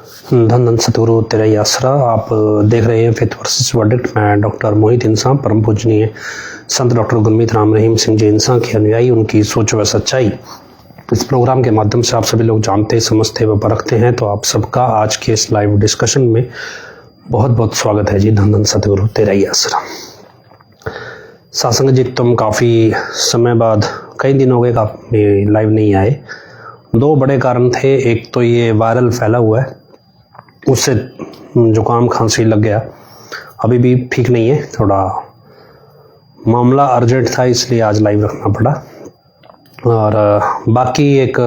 धन धन सतगुरु तेरा ही आसरा। आप देख रहे हैं फेथ वर्सेस वर्डिक्ट। मैं डॉक्टर मोहित इंसान, परम पूजनीय संत डॉक्टर गुरमीत राम रहीम सिंह जी इंसान के अनुयायी, उनकी सोच व सच्चाई इस प्रोग्राम के माध्यम से आप सभी लोग जानते समझते व परखते हैं। तो आप सबका आज के इस लाइव डिस्कशन में बहुत बहुत स्वागत है जी। धन धन सतगुरु तेरा ही आसरा। सासंग जी, तुम काफ़ी समय बाद, कई दिन हो गए काफ़ी लाइव नहीं आए। दो बड़े कारण थे। एक तो ये वायरल फैला हुआ है, उससे जुकाम खांसी लग गया, अभी भी ठीक नहीं है। थोड़ा मामला अर्जेंट था इसलिए आज लाइव रखना पड़ा। और बाकी एक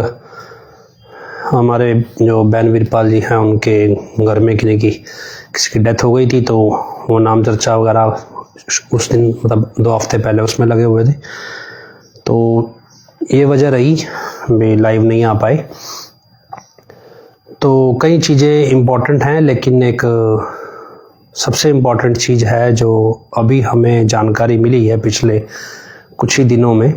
हमारे जो बहन वीरपाल जी हैं, उनके घर में किसी की डेथ हो गई थी, तो वो नाम चर्चा वगैरह उस दिन मतलब 2 हफ्ते पहले उसमें लगे हुए थे। तो ये वजह रही भी लाइव नहीं आ पाए। तो कई चीज़ें इम्पॉर्टेंट हैं, लेकिन एक सबसे इम्पॉर्टेंट चीज़ है जो अभी हमें जानकारी मिली है पिछले कुछ ही दिनों में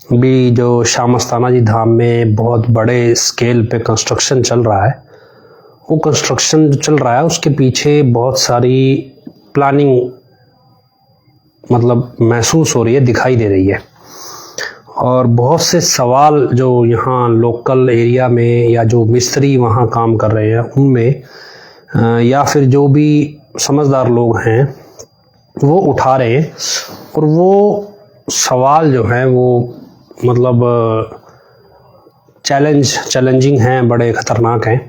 भी, जो श्यामस्ताना जी धाम में बहुत बड़े स्केल पे कंस्ट्रक्शन चल रहा है। वो कंस्ट्रक्शन जो चल रहा है उसके पीछे बहुत सारी प्लानिंग मतलब महसूस हो रही है, दिखाई दे रही है। और बहुत से सवाल जो यहाँ लोकल एरिया में या जो मिस्त्री वहाँ काम कर रहे हैं उनमें या फिर जो भी समझदार लोग हैं वो उठा रहे हैं। और वो सवाल जो हैं वो मतलब चैलेंजिंग हैं, बड़े ख़तरनाक हैं।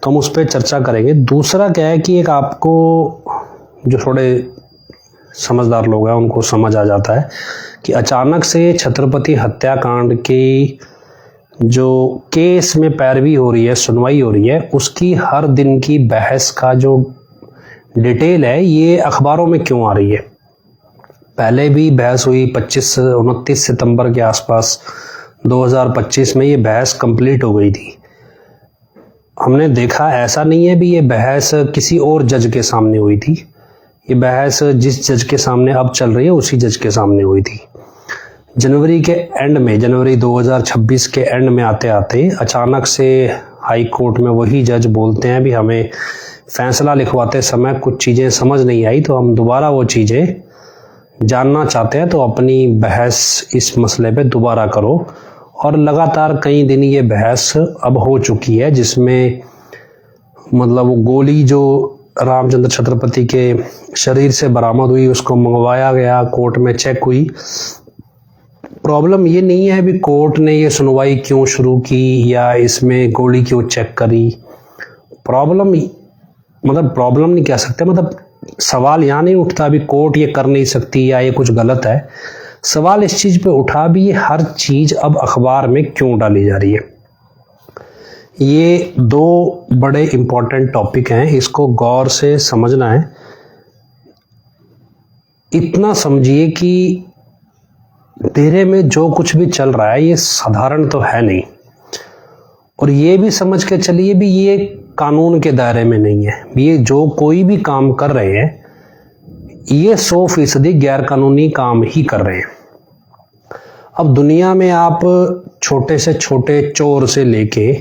तो हम उस पर चर्चा करेंगे। दूसरा क्या है कि एक आपको जो थोड़े समझदार लोग हैं उनको समझ आ जाता है कि अचानक से छत्रपति हत्याकांड की जो केस में पैरवी हो रही है, सुनवाई हो रही है, उसकी हर दिन की बहस का जो डिटेल है ये अखबारों में क्यों आ रही है। पहले भी बहस हुई 29 सितंबर के आसपास 2025 में, ये बहस कंप्लीट हो गई थी। हमने देखा ऐसा नहीं है भी ये बहस किसी और जज के सामने हुई थी। ये बहस जिस जज के सामने अब चल रही है उसी जज के सामने हुई थी। जनवरी के एंड में, जनवरी 2026 के एंड में आते आते अचानक से हाई कोर्ट में वही जज बोलते हैं भी हमें फैसला लिखवाते समय कुछ चीज़ें समझ नहीं आई, तो हम दोबारा वो चीज़ें जानना चाहते हैं, तो अपनी बहस इस मसले पे दोबारा करो। और लगातार कई दिन ये बहस अब हो चुकी है, जिसमें मतलब वो गोली जो रामचंद्र छत्रपति के शरीर से बरामद हुई, उसको मंगवाया गया, कोर्ट में चेक हुई। प्रॉब्लम ये नहीं है भी कोर्ट ने ये सुनवाई क्यों शुरू की या इसमें गोली क्यों चेक करी। प्रॉब्लम नहीं कह सकते, मतलब सवाल यहाँ नहीं उठता भी कोर्ट ये कर नहीं सकती या ये कुछ गलत है। सवाल इस चीज़ पे उठा भी ये हर चीज़ अब अखबार में क्यों डाली जा रही है। ये दो बड़े इम्पोर्टेंट टॉपिक हैं, इसको गौर से समझना है। इतना समझिए कि तेरे में जो कुछ भी चल रहा है ये साधारण तो है नहीं, और ये भी समझ के चलिए भी ये कानून के दायरे में नहीं है। ये जो कोई भी काम कर रहे हैं ये 100% गैर कानूनी काम ही कर रहे हैं। अब दुनिया में आप छोटे से छोटे चोर से लेके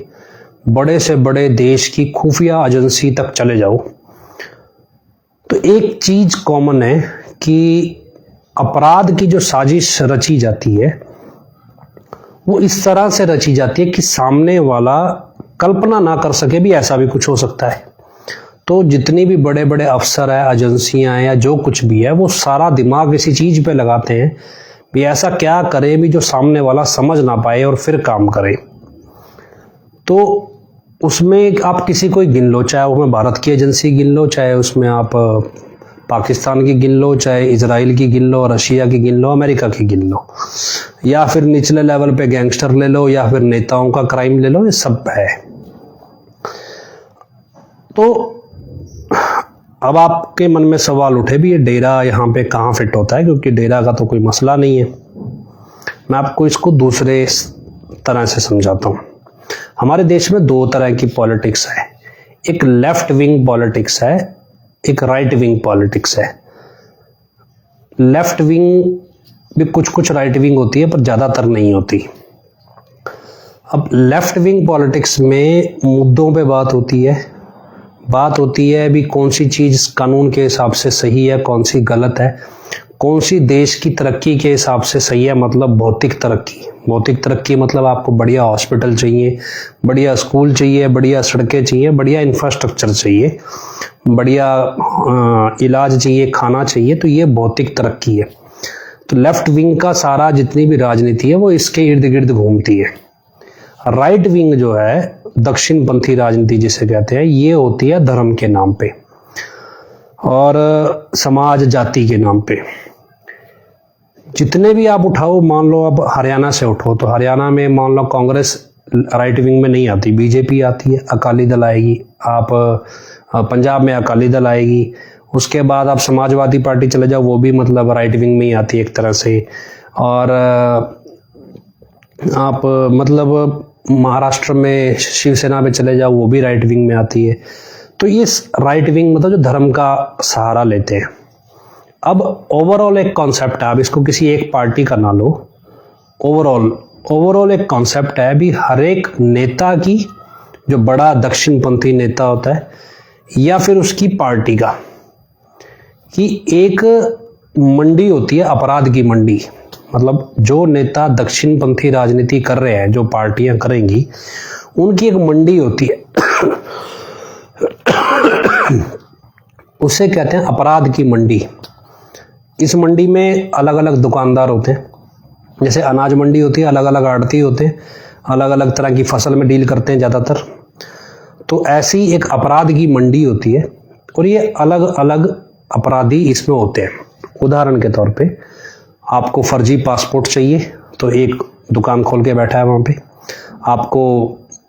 बड़े से बड़े देश की खुफिया एजेंसी तक चले जाओ, तो एक चीज कॉमन है कि अपराध की जो साजिश रची जाती है वो इस तरह से रची जाती है कि सामने वाला कल्पना ना कर सके भी ऐसा भी कुछ हो सकता है। तो जितनी भी बड़े बड़े अफसर है, एजेंसियां हैं या जो कुछ भी है, वो सारा दिमाग इसी चीज पे लगाते हैं भी ऐसा क्या करें भी जो सामने वाला समझ ना पाए और फिर काम करे। तो उसमें आप किसी को गिन लो, चाहे उसमें भारत की एजेंसी गिन लो, चाहे उसमें आप पाकिस्तान की गिन लो, चाहे इजराइल की गिन लो, रशिया की गिन लो, अमेरिका की गिन लो, या फिर निचले लेवल पे गैंगस्टर ले लो, या फिर नेताओं का क्राइम ले लो, ये सब है। तो अब आपके मन में सवाल उठे भी ये डेरा यहाँ पे कहाँ फिट होता है, क्योंकि डेरा का तो कोई मसला नहीं है। मैं आपको इसको दूसरे तरह से समझाता हूँ। हमारे देश में 2 तरह की पॉलिटिक्स है। एक लेफ्ट विंग पॉलिटिक्स है, एक राइट विंग पॉलिटिक्स है। लेफ्ट विंग भी कुछ राइट विंग होती है पर ज़्यादातर नहीं होती। अब लेफ्ट विंग पॉलिटिक्स में मुद्दों पे बात होती है भी कौन सी चीज़ कानून के हिसाब से सही है, कौन सी गलत है, कौन सी देश की तरक्की के हिसाब से सही है। मतलब भौतिक तरक्की मतलब आपको बढ़िया हॉस्पिटल चाहिए, बढ़िया स्कूल चाहिए, बढ़िया सड़कें चाहिए, बढ़िया इंफ्रास्ट्रक्चर चाहिए, बढ़िया इलाज चाहिए, खाना चाहिए, तो ये भौतिक तरक्की है। तो लेफ्ट विंग का सारा जितनी भी राजनीति है वो इसके इर्द गिर्द घूमती है। राइट विंग जो है, दक्षिणपंथी राजनीति जिसे कहते हैं, ये होती है धर्म के नाम पे और समाज जाति के नाम पे। जितने भी आप उठाओ, मान लो अब हरियाणा से उठो तो हरियाणा में मान लो कांग्रेस राइट विंग में नहीं आती, बीजेपी आती है, अकाली दल आएगी। आप पंजाब में अकाली दल आएगी। उसके बाद आप समाजवादी पार्टी चले जाओ, वो भी मतलब राइट विंग में ही आती है एक तरह से। और आप मतलब महाराष्ट्र में शिवसेना में चले जाओ, वो भी राइट विंग में आती है। तो ये राइट विंग मतलब जो धर्म का सहारा लेते हैं। अब ओवरऑल एक कॉन्सेप्ट है, आप इसको किसी एक पार्टी का ना लो, ओवरऑल एक कॉन्सेप्ट है भी हर एक नेता की, जो बड़ा दक्षिणपंथी नेता होता है या फिर उसकी पार्टी का, कि एक मंडी होती है, अपराध की मंडी। मतलब जो नेता दक्षिणपंथी राजनीति कर रहे हैं, जो पार्टियां करेंगी, उनकी एक मंडी होती है उसे कहते हैं अपराध की मंडी। इस मंडी में अलग अलग दुकानदार होते हैं, जैसे अनाज मंडी होती है, अलग अलग आड़ती होते हैं, अलग अलग तरह की फसल में डील करते हैं ज़्यादातर। तो ऐसी एक अपराध की मंडी होती है और ये अलग अलग अपराधी इसमें होते हैं। उदाहरण के तौर पे आपको फर्जी पासपोर्ट चाहिए तो एक दुकान खोल के बैठा है वहाँ पे। आपको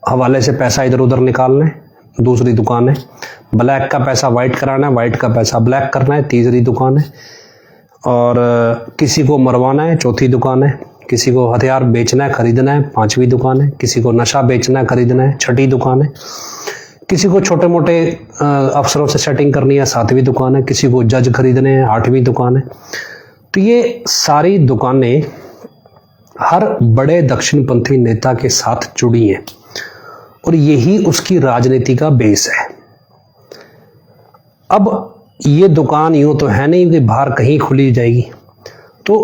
हवाले से पैसा इधर उधर निकालना है, दूसरी दुकान है। ब्लैक का पैसा वाइट कराना है, वाइट का पैसा ब्लैक करना है, तीसरी दुकान है। और किसी को मरवाना है, चौथी दुकान है। किसी को हथियार बेचना है, खरीदना है, पांचवी दुकान है। किसी को नशा बेचना है, खरीदना है, छठी दुकान है। किसी को छोटे मोटे अफसरों से सेटिंग करनी है, सातवीं दुकान है। किसी को जज खरीदने हैं, आठवीं दुकान है। तो ये सारी दुकानें हर बड़े दक्षिणपंथी नेता के साथ जुड़ी हैं और यही उसकी राजनीति का बेस है। अब ये दुकान यूं तो है नहीं कि बाहर कहीं खुली जाएगी, तो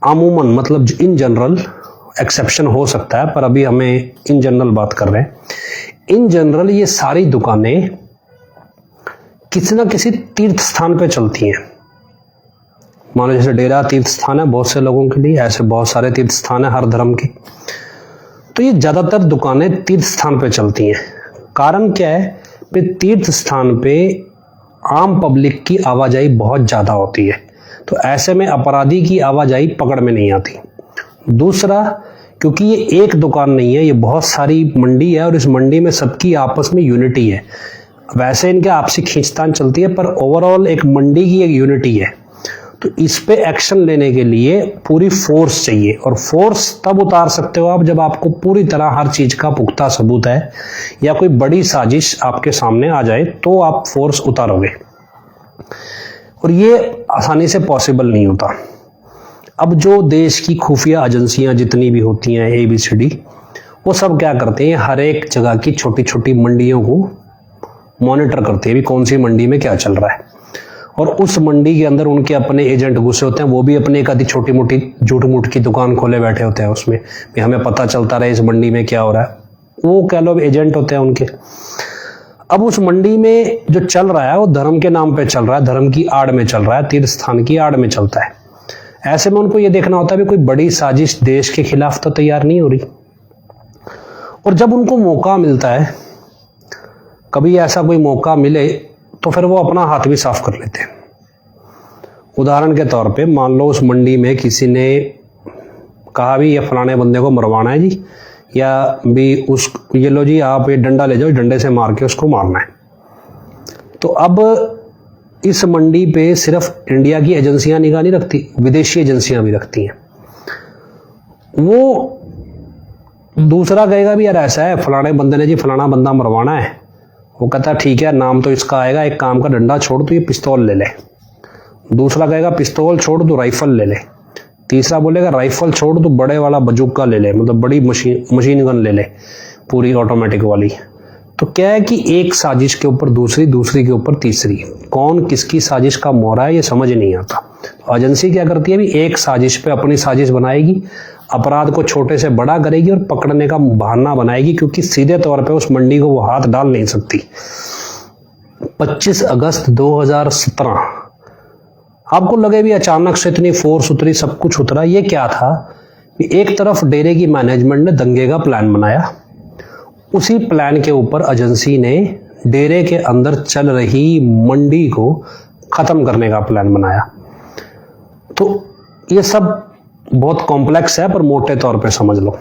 अमूमन मतलब इन जनरल, एक्सेप्शन हो सकता है पर अभी हमें इन जनरल बात कर रहे हैं। इन जनरल ये सारी दुकानें किसी न किसी तीर्थ स्थान पे चलती हैं। मान लो जैसे डेरा तीर्थ स्थान है बहुत से लोगों के लिए, ऐसे बहुत सारे तीर्थ स्थान है हर धर्म के। तो ये ज़्यादातर दुकानें तीर्थ स्थान पे चलती हैं। कारण क्या है कि तीर्थ स्थान पे आम पब्लिक की आवाजाही बहुत ज़्यादा होती है, तो ऐसे में अपराधी की आवाजाही पकड़ में नहीं आती। दूसरा, क्योंकि ये एक दुकान नहीं है, ये बहुत सारी मंडी है और इस मंडी में सबकी आपस में यूनिटी है। वैसे इनके आपसी खींचतान चलती है पर ओवरऑल एक मंडी की एक यूनिटी है। तो इस पे एक्शन लेने के लिए पूरी फोर्स चाहिए, और फोर्स तब उतार सकते हो आप जब आपको पूरी तरह हर चीज का पुख्ता सबूत है या कोई बड़ी साजिश आपके सामने आ जाए, तो आप फोर्स उतारोगे। और ये आसानी से पॉसिबल नहीं होता। अब जो देश की खुफिया एजेंसियां जितनी भी होती हैं, ABCD, वो सब क्या करते हैं, हर एक जगह की छोटी छोटी मंडियों को मॉनिटर करते हैं भी कौन सी मंडी में क्या चल रहा है। और उस मंडी के अंदर उनके अपने एजेंट घुसे होते हैं, वो भी अपने एक आधी छोटी मोटी झूठ मूठ की दुकान खोले बैठे होते हैं उसमें भी हमें पता चलता रहे इस मंडी में क्या हो रहा है। वो कह लो एजेंट होते हैं उनके। अब उस मंडी में जो चल रहा है वो धर्म के नाम पे चल रहा है, धर्म की आड़ में चल रहा है, तीर्थ स्थान की आड़ में चलता है। ऐसे में उनको ये देखना होता है भी कोई बड़ी साजिश देश के खिलाफ तो तैयार नहीं हो रही। और जब उनको मौका मिलता है, कभी ऐसा कोई मौका मिले, तो फिर वो अपना हाथ भी साफ कर लेते हैं। उदाहरण के तौर पे मान लो उस मंडी में किसी ने कहा भी ये फलाने बंदे को मरवाना है जी, या भी उस ये लो जी आप ये डंडा ले जाओ, डंडे से मार के उसको मारना है। तो अब इस मंडी पे सिर्फ इंडिया की एजेंसियां निगाह नहीं रखती, विदेशी एजेंसियां भी रखती हैं। वो दूसरा कहेगा भी यार ऐसा है, फलाने बंदे ने जी फलाना बंदा मरवाना है। वो कहता है ठीक है, नाम तो इसका आएगा, एक काम का डंडा छोड़ तो ये पिस्तौल ले ले। दूसरा कहेगा पिस्तौल छोड़ तो राइफल ले ले। तीसरा बोलेगा राइफल छोड़ तो बड़े वाला बंदूका ले ले, मतलब बड़ी मशीन गन ले ले पूरी ऑटोमेटिक वाली। तो क्या है कि एक साजिश के ऊपर दूसरी, दूसरी के ऊपर तीसरी, कौन किसकी साजिश का मोहरा है ये समझ नहीं आता। तो एजेंसी क्या करती है, भी एक साजिश पे अपनी साजिश बनाएगी, अपराध को छोटे से बड़ा करेगी और पकड़ने का बहाना बनाएगी, क्योंकि सीधे तौर पे उस मंडी को वो हाथ डाल नहीं सकती। 25 अगस्त 2017, आपको लगे भी अचानक से इतनी फोर्स उतरी, सब कुछ उतरा, ये क्या था कि एक तरफ डेरे की मैनेजमेंट ने दंगे का प्लान बनाया, उसी प्लान के ऊपर एजेंसी ने डेरे के अंदर चल रही मंडी को खत्म करने का प्लान बनाया। तो ये सब बहुत कॉम्प्लेक्स है, पर मोटे तौर पे समझ लो।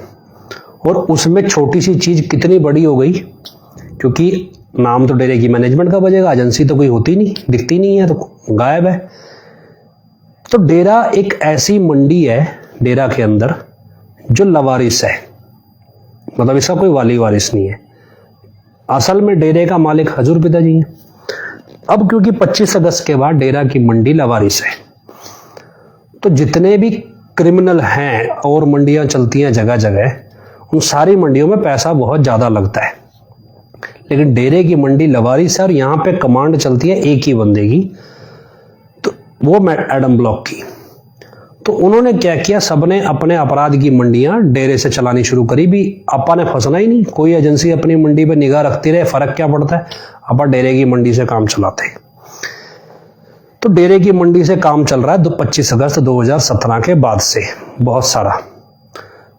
और उसमें छोटी सी चीज कितनी बड़ी हो गई, क्योंकि नाम तो डेरे की मैनेजमेंट का बजेगा, एजेंसी तो कोई होती नहीं, दिखती नहीं है, तो गायब है। तो डेरा एक ऐसी मंडी है डेरा के अंदर जो लवारिस है, मतलब इसका कोई वाली वारिस नहीं है। असल में डेरे का मालिक हजूर पिताजी है। अब क्योंकि 25 अगस्त के बाद डेरा की मंडी लवारिस है, तो जितने भी क्रिमिनल हैं और मंडियां चलती हैं जगह जगह, उन सारी मंडियों में पैसा बहुत ज़्यादा लगता है। लेकिन डेरे की मंडी लवारिस है और यहाँ पे कमांड चलती है एक ही बंदे की, तो वो एडम ब्लॉक की। तो उन्होंने क्या किया, सबने अपने अपराध की मंडियां डेरे से चलानी शुरू करी। भी अपा ने फंसना ही नहीं, कोई एजेंसी अपनी मंडी पे निगाह रखती रहे, फर्क क्या पड़ता है, अपा डेरे की मंडी से काम चलाते हैं। तो डेरे की मंडी से काम चल रहा है 25 अगस्त 2017 के बाद से, बहुत सारा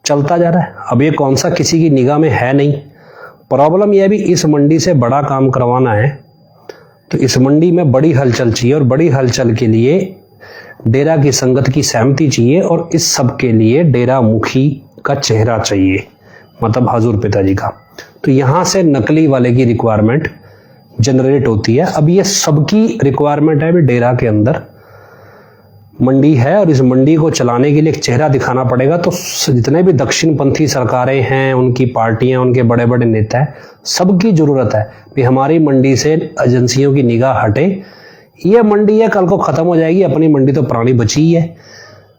चलता जा रहा है। अब ये कौन सा किसी की निगाह में है नहीं। प्रॉब्लम यह भी इस मंडी से बड़ा काम करवाना है, तो इस मंडी में बड़ी हलचल चाहिए, और बड़ी हलचल के लिए डेरा की संगत की सहमति चाहिए, और इस सब के लिए डेरा मुखी का चेहरा चाहिए, मतलब हजूर पिताजी का। तो यहां से नकली वाले की रिक्वायरमेंट जनरेट होती है। अब ये सबकी रिक्वायरमेंट है भी डेरा के अंदर मंडी है, और इस मंडी को चलाने के लिए एक चेहरा दिखाना पड़ेगा। तो जितने भी दक्षिणपंथी सरकारें हैं, उनकी पार्टियां, उनके बड़े बड़े नेता हैं, सबकी जरूरत है कि हमारी मंडी से एजेंसियों की निगाह हटे। ये मंडी है, कल को खत्म हो जाएगी, अपनी मंडी तो पुरानी बची ही है।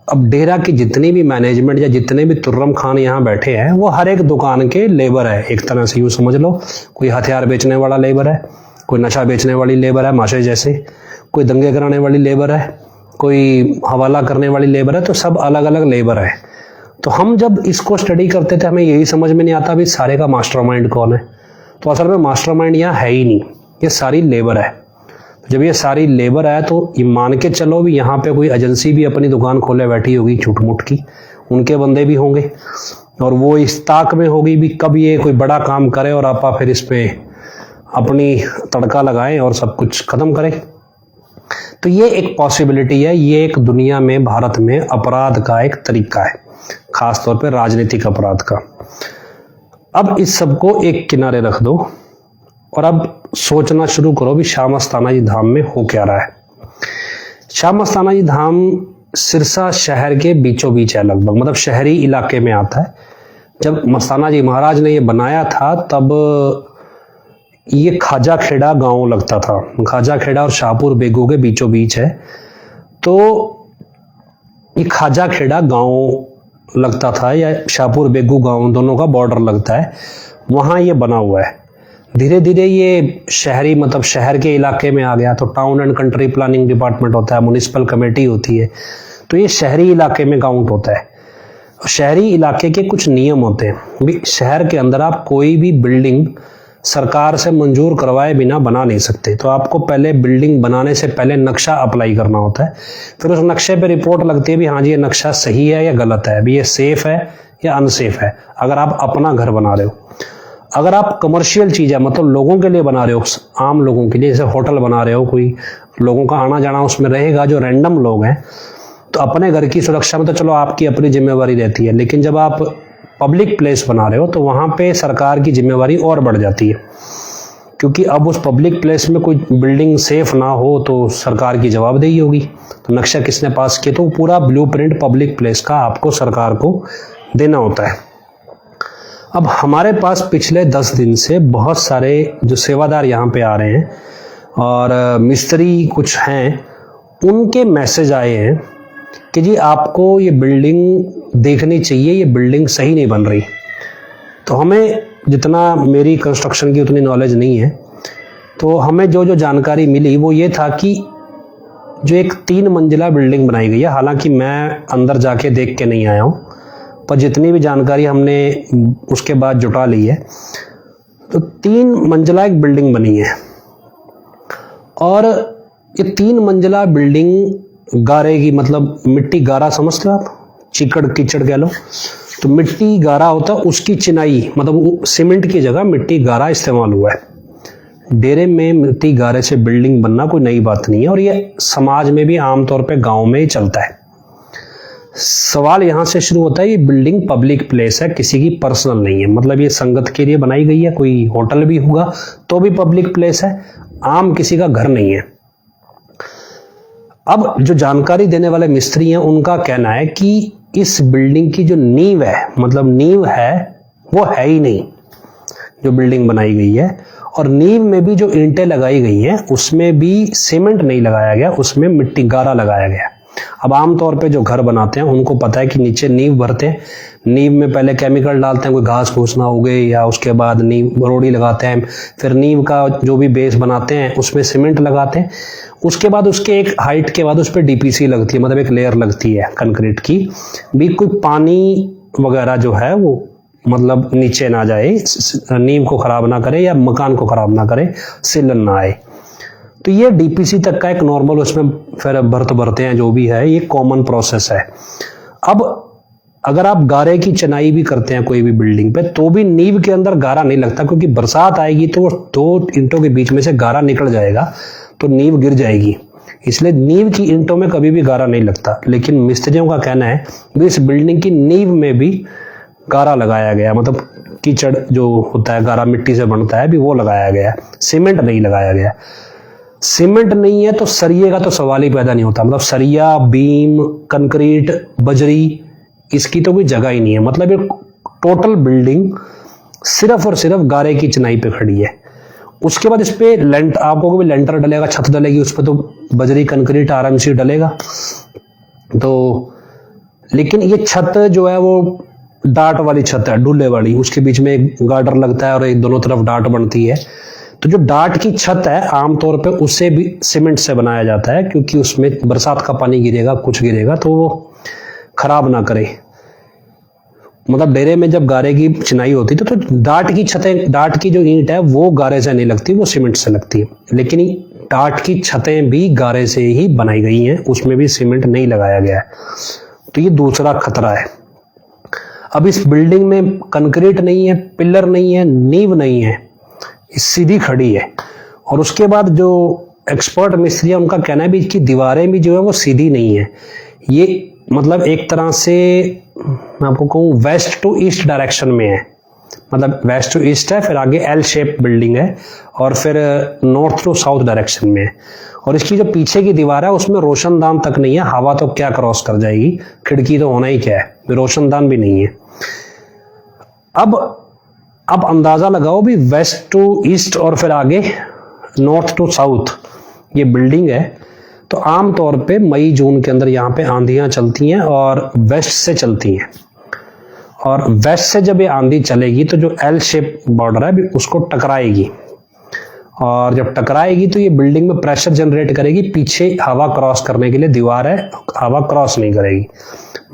अब डेरा की जितनी भी मैनेजमेंट या जितने भी तुर्रम खान यहाँ बैठे हैं, वो हर एक दुकान के लेबर है, एक तरह से यूँ समझ लो। कोई हथियार बेचने वाला लेबर है, कोई नशा बेचने वाली लेबर है माशे जैसे, कोई दंगे कराने वाली लेबर है, कोई हवाला करने वाली लेबर है, तो सब अलग अलग लेबर है। तो हम जब इसको स्टडी करते थे, हमें यही समझ में नहीं आता भी सारे का मास्टरमाइंड कौन है। तो असल में मास्टरमाइंड यहाँ है ही नहीं, ये सारी लेबर है। जब ये सारी लेबर है तो ये मान के चलो भी यहाँ पे कोई एजेंसी भी अपनी दुकान खोले बैठी होगी झूठ मूठ की, उनके बंदे भी होंगे, और वो इस ताक में होगी भी कब ये कोई बड़ा काम करे और आपा फिर इस पे अपनी तड़का लगाएं और सब कुछ खत्म करें। तो ये एक पॉसिबिलिटी है, ये एक दुनिया में, भारत में अपराध का एक तरीका है, खासतौर पे राजनीतिक अपराध का। अब इस सबको एक किनारे रख दो और अब सोचना शुरू करो भी शाह मस्ताना जी धाम में हो क्या रहा है। शाह मस्ताना जी धाम सिरसा शहर के बीचों बीच है लगभग, मतलब शहरी इलाके में आता है। जब मस्ताना जी महाराज ने ये बनाया था तब ये खाजा खेड़ा गांव लगता था। खाजा खेड़ा और शाहपुर बेगू के बीचों बीच है, तो ये खाजा खेड़ा गांव लगता था या शाहपुर बेगू गांव, दोनों का बॉर्डर लगता है, वहां ये बना हुआ है। धीरे धीरे ये शहरी, मतलब शहर के इलाके में आ गया। तो town and country planning department होता है, म्युनिसिपल कमेटी होती है, तो ये शहरी इलाके में काउंट होता है। शहरी इलाके के कुछ नियम होते हैं भी, शहर के अंदर आप कोई भी बिल्डिंग सरकार से मंजूर करवाए बिना बना नहीं सकते। तो आपको पहले बिल्डिंग बनाने से पहले नक्शा अप्लाई करना होता है, फिर उस नक्शे पे रिपोर्ट लगती है भी हाँ जी ये नक्शा सही है या गलत है, भी ये सेफ है या अनसेफ है। अगर आप अपना घर बना रहे हो, अगर आप कमर्शियल चीज़ है, मतलब लोगों के लिए बना रहे हो, आम लोगों के लिए, जैसे होटल बना रहे हो, कोई लोगों का आना जाना उसमें रहेगा, जो रैंडम लोग हैं, तो अपने घर की सुरक्षा में तो चलो आपकी अपनी जिम्मेवारी रहती है। लेकिन जब आप पब्लिक प्लेस बना रहे हो तो वहाँ पे सरकार की जिम्मेवारी और बढ़ जाती है, क्योंकि अब उस पब्लिक प्लेस में कोई बिल्डिंग सेफ ना हो तो सरकार की जवाबदेही होगी। तो नक्शा किसने पास किया, तो पूरा ब्लूप्रिंट पब्लिक प्लेस का आपको सरकार को देना होता है। अब हमारे पास पिछले 10 दिन से बहुत सारे जो सेवादार यहाँ पे आ रहे हैं और मिस्त्री कुछ हैं, उनके मैसेज आए हैं कि जी आपको ये बिल्डिंग देखनी चाहिए, ये बिल्डिंग सही नहीं बन रही। तो हमें जितना, मेरी कंस्ट्रक्शन की उतनी नॉलेज नहीं है, तो हमें जो जो जानकारी मिली वो ये था कि जो एक 3 मंजिला बिल्डिंग बनाई गई है, हालांकि मैं अंदर जाके देख के नहीं आया हूँ, पर जितनी भी जानकारी हमने उसके बाद जुटा ली है, तो 3 मंजिला एक बिल्डिंग बनी है। और ये 3 मंजिला बिल्डिंग गारे की, मतलब मिट्टी गारा समझते हो आप, चिकड़ कीचड़ कह लो, तो मिट्टी गारा होता है, उसकी चिनाई, मतलब सीमेंट की जगह मिट्टी गारा इस्तेमाल हुआ है। डेरे में मिट्टी गारे से बिल्डिंग बनना कोई नई बात नहीं है, और ये समाज में भी आमतौर पे गांव में ही चलता है। सवाल यहाँ से शुरू होता है, ये बिल्डिंग पब्लिक प्लेस है, किसी की पर्सनल नहीं है, मतलब ये संगत के लिए बनाई गई है, कोई होटल भी होगा तो भी पब्लिक प्लेस है, आम किसी का घर नहीं है। अब जो जानकारी देने वाले मिस्त्री हैं उनका कहना है कि इस बिल्डिंग की जो नींव है, मतलब नींव है वो है ही नहीं जो बिल्डिंग बनाई गई है, और नींव में भी जो ईंटें लगाई गई हैं उसमें भी सीमेंट नहीं लगाया गया, उसमें मिट्टी गारा लगाया गया। अब आमतौर पे जो घर बनाते हैं उनको पता है कि नीचे नींव भरते हैं, नींव में पहले केमिकल डालते हैं, कोई घास फूस ना उगे, या उसके बाद नींव रोड़ी लगाते हैं, फिर नींव का जो भी बेस बनाते हैं उसमें सीमेंट लगाते हैं, उसके बाद उसके एक हाइट के बाद उस पर डीपीसी लगती है, मतलब एक लेयर लगती है कंक्रीट की, भी कोई पानी वगैरह जो है वो मतलब नीचे ना जाए, नींव को खराब ना करे या मकान को खराब ना करे, सिलन ना आए। तो ये डीपीसी तक का एक नॉर्मल, उसमें फिर भरते हैं जो भी है, ये कॉमन प्रोसेस है। अब अगर आप गारे की चिनाई भी करते हैं कोई भी बिल्डिंग पे, तो भी नींव के अंदर गारा नहीं लगता, क्योंकि बरसात आएगी तो वो 2 ईंटों के बीच में से गारा निकल जाएगा तो नींव गिर जाएगी, इसलिए नींव की ईंटों में कभी भी गारा नहीं लगता। लेकिन मिस्त्रियों का कहना है कि इस बिल्डिंग की नींव में भी गारा लगाया गया, मतलब कीचड़ जो होता है गारा मिट्टी से बनता है भी, वो लगाया गया, सीमेंट नहीं लगाया गया। सीमेंट नहीं है तो सरिये का तो सवाल ही पैदा नहीं होता, मतलब सरिया, बीम, कंक्रीट, बजरी, इसकी तो कोई जगह ही नहीं है। मतलब ये टोटल बिल्डिंग सिर्फ और सिर्फ गारे की चिनाई पे खड़ी है। उसके बाद इस पे लेंटर, आपको भी लेंटर डलेगा, छत डलेगी, उस पर तो बजरी, कंक्रीट, आरएमसी डलेगा। तो लेकिन ये छत जो है वो डाट वाली छत है, डुल्ले वाली, उसके बीच में एक गार्डर लगता है और एक दोनों तरफ डाट बनती है। तो जो डाट की छत है आमतौर पे उसे भी सीमेंट से बनाया जाता है, क्योंकि उसमें बरसात का पानी गिरेगा, कुछ गिरेगा तो वो खराब ना करे। मतलब डेरे में जब गारे की चिनाई होती है तो डाट की छतें, डाट की जो ईंट है वो गारे से नहीं लगती, वो सीमेंट से लगती है। लेकिन डाट की छतें भी गारे से ही बनाई गई हैं, उसमें भी सीमेंट नहीं लगाया गया है। तो ये दूसरा खतरा है। अब इस बिल्डिंग में कंक्रीट नहीं है, पिलर नहीं है, नींव नहीं है, सीधी खड़ी है। और उसके बाद जो एक्सपर्ट मिस्त्री है उनका कहना है भी कि दीवारें भी जो है वो सीधी नहीं है, ये मतलब एक तरह से मैं आपको कहूँ वेस्ट टू ईस्ट डायरेक्शन में है, मतलब वेस्ट टू ईस्ट है, फिर आगे एल शेप बिल्डिंग है, और फिर नॉर्थ टू साउथ डायरेक्शन में है। और इसकी जो पीछे की दीवार है उसमें रोशनदान तक नहीं है, हवा तो क्या क्रॉस कर जाएगी, खिड़की तो होना ही क्या है, रोशनदान भी नहीं है। अब अंदाजा लगाओ भी वेस्ट टू ईस्ट और फिर आगे नॉर्थ टू साउथ ये बिल्डिंग है। तो आमतौर पे मई जून के अंदर यहाँ पे आंधियां चलती हैं और वेस्ट से चलती हैं, और वेस्ट से जब ये आंधी चलेगी तो जो एल शेप बॉर्डर है भी उसको टकराएगी, और जब टकराएगी तो ये बिल्डिंग में प्रेशर जनरेट करेगी, पीछे हवा क्रॉस करने के लिए दीवार है, हवा क्रॉस नहीं करेगी।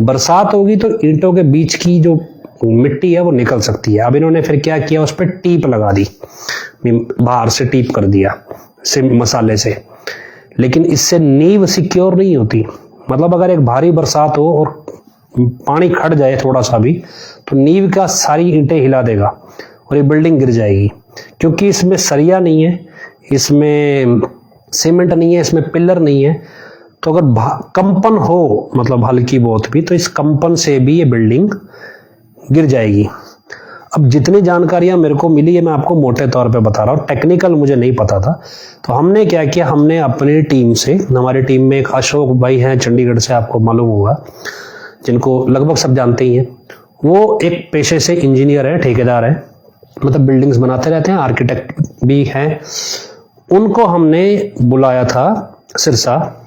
बरसात होगी तो ईंटों के बीच की जो मिट्टी है वो निकल सकती है। अब इन्होंने फिर क्या किया, उस पर टीप लगा दी, बाहर से टीप कर दिया मसाले से, लेकिन इससे नींव सिक्योर नहीं होती। मतलब अगर एक भारी बरसात हो और पानी खड़ जाए थोड़ा सा भी तो नींव का सारी ईंटें हिला देगा और ये बिल्डिंग गिर जाएगी, क्योंकि इसमें सरिया नहीं है, इसमें सीमेंट नहीं है, इसमें पिलर नहीं है। तो अगर कंपन हो, मतलब हल्की बहुत भी, तो इस कंपन से भी ये बिल्डिंग गिर जाएगी। अब जितनी जानकारियां मेरे को मिली है मैं आपको मोटे तौर पे बता रहा हूँ, टेक्निकल मुझे नहीं पता था। तो हमने क्या किया, हमने अपनी टीम से, हमारी टीम में एक अशोक भाई हैं चंडीगढ़ से, आपको मालूम होगा, जिनको लगभग सब जानते ही हैं। वो एक पेशे से इंजीनियर है, ठेकेदार है, मतलब बिल्डिंग्स बनाते रहते हैं, आर्किटेक्ट भी हैं। उनको हमने बुलाया था सिरसा,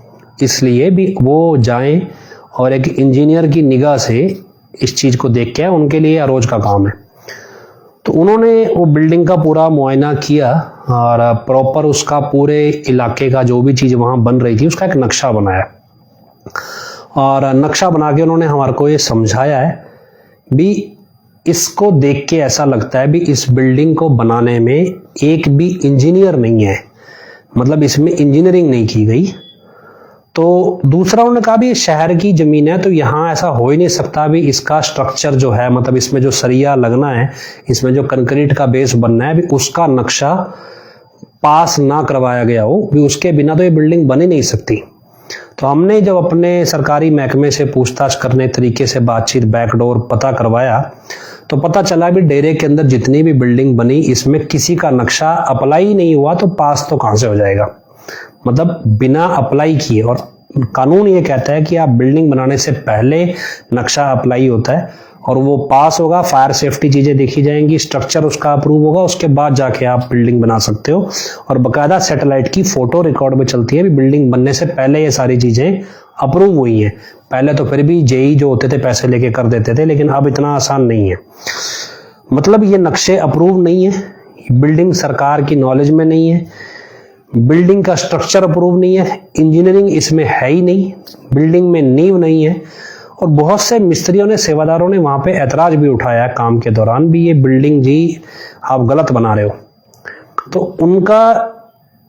इसलिए भी वो जाएं और एक इंजीनियर की निगाह से इस चीज़ को देख के, उनके लिए अरोज का काम है। तो उन्होंने वो बिल्डिंग का पूरा मुआयना किया और प्रॉपर उसका पूरे इलाके का जो भी चीज़ वहाँ बन रही थी उसका एक नक्शा बनाया, और नक्शा बना के उन्होंने हमारे को ये समझाया है भी इसको देख के ऐसा लगता है भी इस बिल्डिंग को बनाने में एक भी इंजीनियर नहीं है, मतलब इसमें इंजीनियरिंग नहीं की गई। तो दूसरा उन्होंने कहा भी शहर की ज़मीन है तो यहाँ ऐसा हो ही नहीं सकता भी इसका स्ट्रक्चर जो है, मतलब इसमें जो सरिया लगना है, इसमें जो कंक्रीट का बेस बनना है भी उसका नक्शा पास ना करवाया गया हो भी, उसके बिना तो ये बिल्डिंग बन ही नहीं सकती। तो हमने जब अपने सरकारी महकमे से पूछताछ करने तरीके से बातचीत, बैकडोर पता करवाया, तो पता चला भी डेरे के अंदर जितनी भी बिल्डिंग बनी इसमें किसी का नक्शा अप्लाई नहीं हुआ, तो पास तो कहाँ से हो जाएगा, मतलब बिना अप्लाई किए। और कानून ये कहता है कि आप बिल्डिंग बनाने से पहले नक्शा अप्लाई होता है और वो पास होगा, फायर सेफ्टी चीज़ें देखी जाएंगी, स्ट्रक्चर उसका अप्रूव होगा, उसके बाद जाके आप बिल्डिंग बना सकते हो। और बाकायदा सैटेलाइट की फ़ोटो रिकॉर्ड में चलती है भी बिल्डिंग बनने से पहले ये सारी चीज़ें अप्रूव हुई हैं। पहले तो फिर भी जेई जो होते थे पैसे लेके कर देते थे, लेकिन अब इतना आसान नहीं है। मतलब ये नक्शे अप्रूव नहीं है, बिल्डिंग सरकार की नॉलेज में नहीं है, बिल्डिंग का स्ट्रक्चर अप्रूव नहीं है, इंजीनियरिंग इसमें है ही नहीं, बिल्डिंग में नींव नहीं है। और बहुत से मिस्त्रियों ने, सेवादारों ने वहाँ पे ऐतराज भी उठाया काम के दौरान भी, ये बिल्डिंग जी आप गलत बना रहे हो। तो उनका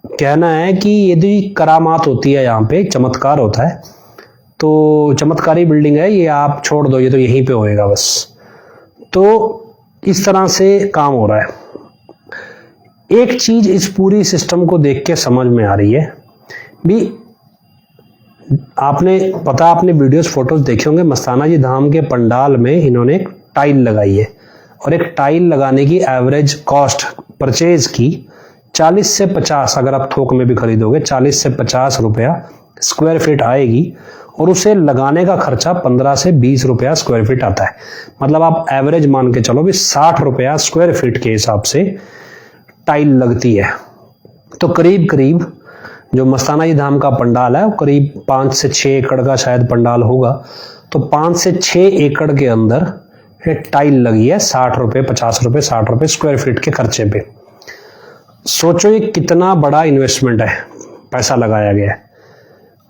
कहना है कि यदि करामात होती है, यहाँ पे चमत्कार होता है, तो चमत्कारी बिल्डिंग है ये, आप छोड़ दो, ये तो यहीं पे होएगा बस। तो इस तरह से काम हो रहा है। एक चीज इस पूरी सिस्टम को देख के समझ में आ रही है भी, आपने वीडियोस फोटोज देखे होंगे, मस्ताना जी धाम के पंडाल में इन्होंने एक टाइल लगाई है, और एक टाइल लगाने की एवरेज कॉस्ट परचेज की 40 से 50, अगर आप थोक में भी खरीदोगे 40 से 50 रुपया स्क्वायर फीट आएगी, और उसे लगाने का खर्चा 15 से 20 रुपया स्क्वायर फीट आता है। मतलब आप एवरेज मान के चलो भी 60 रुपया स्क्वायर फीट के हिसाब से टाइल लगती है। तो करीब करीब जो मस्ताना जी धाम का पंडाल है वो करीब 5 से 6 एकड़ का शायद पंडाल होगा। तो 5 से 6 एकड़ के अंदर ये टाइल लगी है 60 रुपये, 50 रुपये, 60 रुपये स्क्वायर फीट के खर्चे पे। सोचो ये कितना बड़ा इन्वेस्टमेंट है, पैसा लगाया गया है।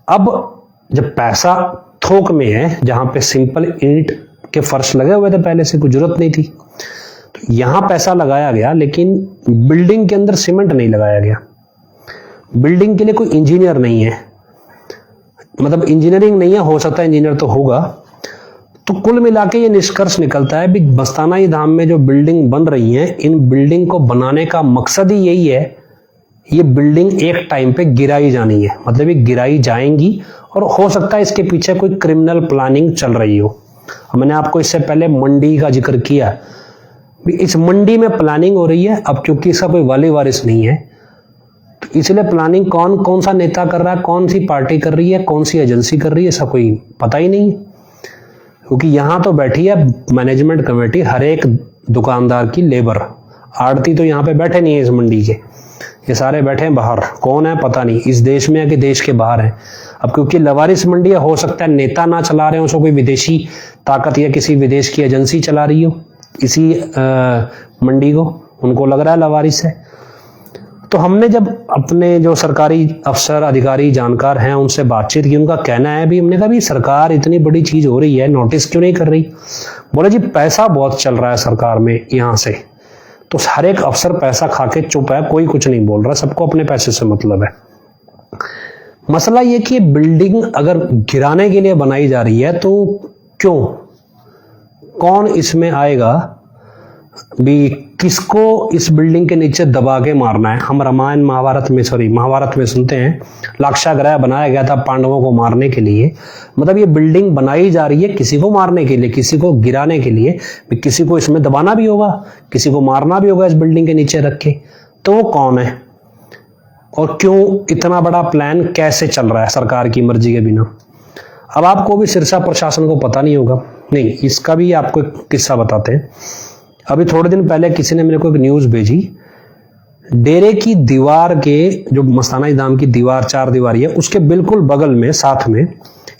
अब जब पैसा थोक में है, जहां पे सिंपल ईंट के फर्श लगे हुए थे पहले से, कोई जरूरत नहीं थी, तो यहां पैसा लगाया गया, लेकिन बिल्डिंग के अंदर सीमेंट नहीं लगाया गया। बिल्डिंग के लिए कोई इंजीनियर नहीं है, मतलब इंजीनियरिंग नहीं है, हो सकता है इंजीनियर तो होगा। तो कुल मिला के ये निष्कर्ष निकलता है भी मस्ताना जी धाम में जो बिल्डिंग बन रही है, इन बिल्डिंग को बनाने का मकसद ही यही है, ये बिल्डिंग एक टाइम पे गिराई जानी है, मतलब ये गिराई जाएंगी, और हो सकता है इसके पीछे कोई क्रिमिनल प्लानिंग चल रही हो। मैंने आपको इससे पहले मंडी का जिक्र किया, इस मंडी में प्लानिंग हो रही है। अब क्योंकि इसका कोई वाली वारिस नहीं है, तो इसलिए प्लानिंग कौन सा नेता कर रहा है, कौन सी पार्टी कर रही है, कौन सी एजेंसी कर रही है, ऐसा कोई पता ही नहीं। क्योंकि यहाँ तो बैठी है मैनेजमेंट कमेटी, हर एक दुकानदार की लेबर, आड़ती तो यहाँ पे बैठे नहीं है इस मंडी के, ये सारे बैठे हैं बाहर। कौन है पता नहीं, इस देश में है कि देश के बाहर है। अब क्योंकि लवारिस मंडी है, हो सकता है नेता ना चला रहे हो, उसको कोई विदेशी ताकत या किसी विदेश की एजेंसी चला रही हो इसी मंडी को, उनको लग रहा है लवारिस है। तो हमने जब अपने जो सरकारी अफसर, अधिकारी, जानकार हैं उनसे बातचीत की, उनका कहना है भी, हमने कहा भी सरकार इतनी बड़ी चीज हो रही है, नोटिस क्यों नहीं कर रही? बोले जी पैसा बहुत चल रहा है सरकार में यहाँ से, तो हर एक अफसर पैसा खा के चुप है, कोई कुछ नहीं बोल रहा, सबको अपने पैसे से मतलब है। मसला ये कि बिल्डिंग अगर गिराने के लिए बनाई जा रही है तो क्यों, कौन इसमें आएगा भी, किसको इस बिल्डिंग के नीचे दबा के मारना है? हम रामायण महाभारत में सुनते हैं लाक्षागृह बनाया गया था पांडवों को मारने के लिए। मतलब ये बिल्डिंग बनाई जा रही है किसी को मारने के लिए, किसी को गिराने के लिए, किसी को इसमें दबाना भी होगा, किसी को मारना भी होगा इस बिल्डिंग के नीचे रख के। तो वो कौन है और क्यों इतना बड़ा प्लान कैसे चल रहा है सरकार की मर्जी के बिना? अब आपको भी सिरसा प्रशासन को पता नहीं होगा, नहीं, इसका भी आपको एक किस्सा बताते हैं। अभी थोड़े दिन पहले किसी ने मेरे को एक न्यूज़ भेजी, डेरे की दीवार के, जो मस्ताना जी धाम की दीवार 4 दीवारी है, उसके बिल्कुल बगल में साथ में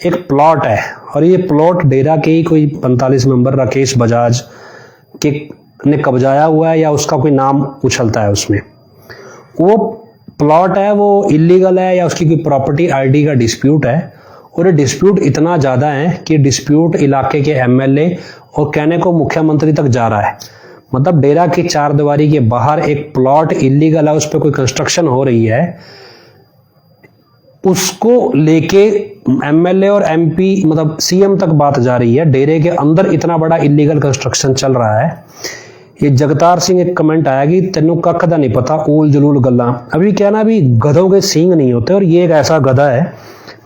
एक प्लॉट है, और ये प्लॉट डेरा के ही कोई 45 मेंबर राकेश बजाज के ने कब्जाया हुआ है, या उसका कोई नाम उछलता है उसमें। वो प्लॉट है वो इलीगल है, या उसकी कोई प्रॉपर्टी आईडी का डिस्प्यूट है, और ये डिस्प्यूट इतना ज़्यादा है कि डिस्प्यूट इलाके के एमएलए और कहने को मुख्यमंत्री तक जा रहा है। मतलब डेरा की चारदीवारी के बाहर एक प्लॉट इलीगल है, उस पर कोई कंस्ट्रक्शन हो रही है, उसको लेके एमएलए और एमपी मतलब सीएम तक बात जा रही है। डेरे के अंदर इतना बड़ा इलीगल कंस्ट्रक्शन चल रहा है। ये जगतार सिंह एक कमेंट आया कि तेनू कख दा नहीं पता, ऊल जलूल गल्ला। अभी क्या ना, अभी गधों के सींग नहीं होते, और ये एक ऐसा गधा है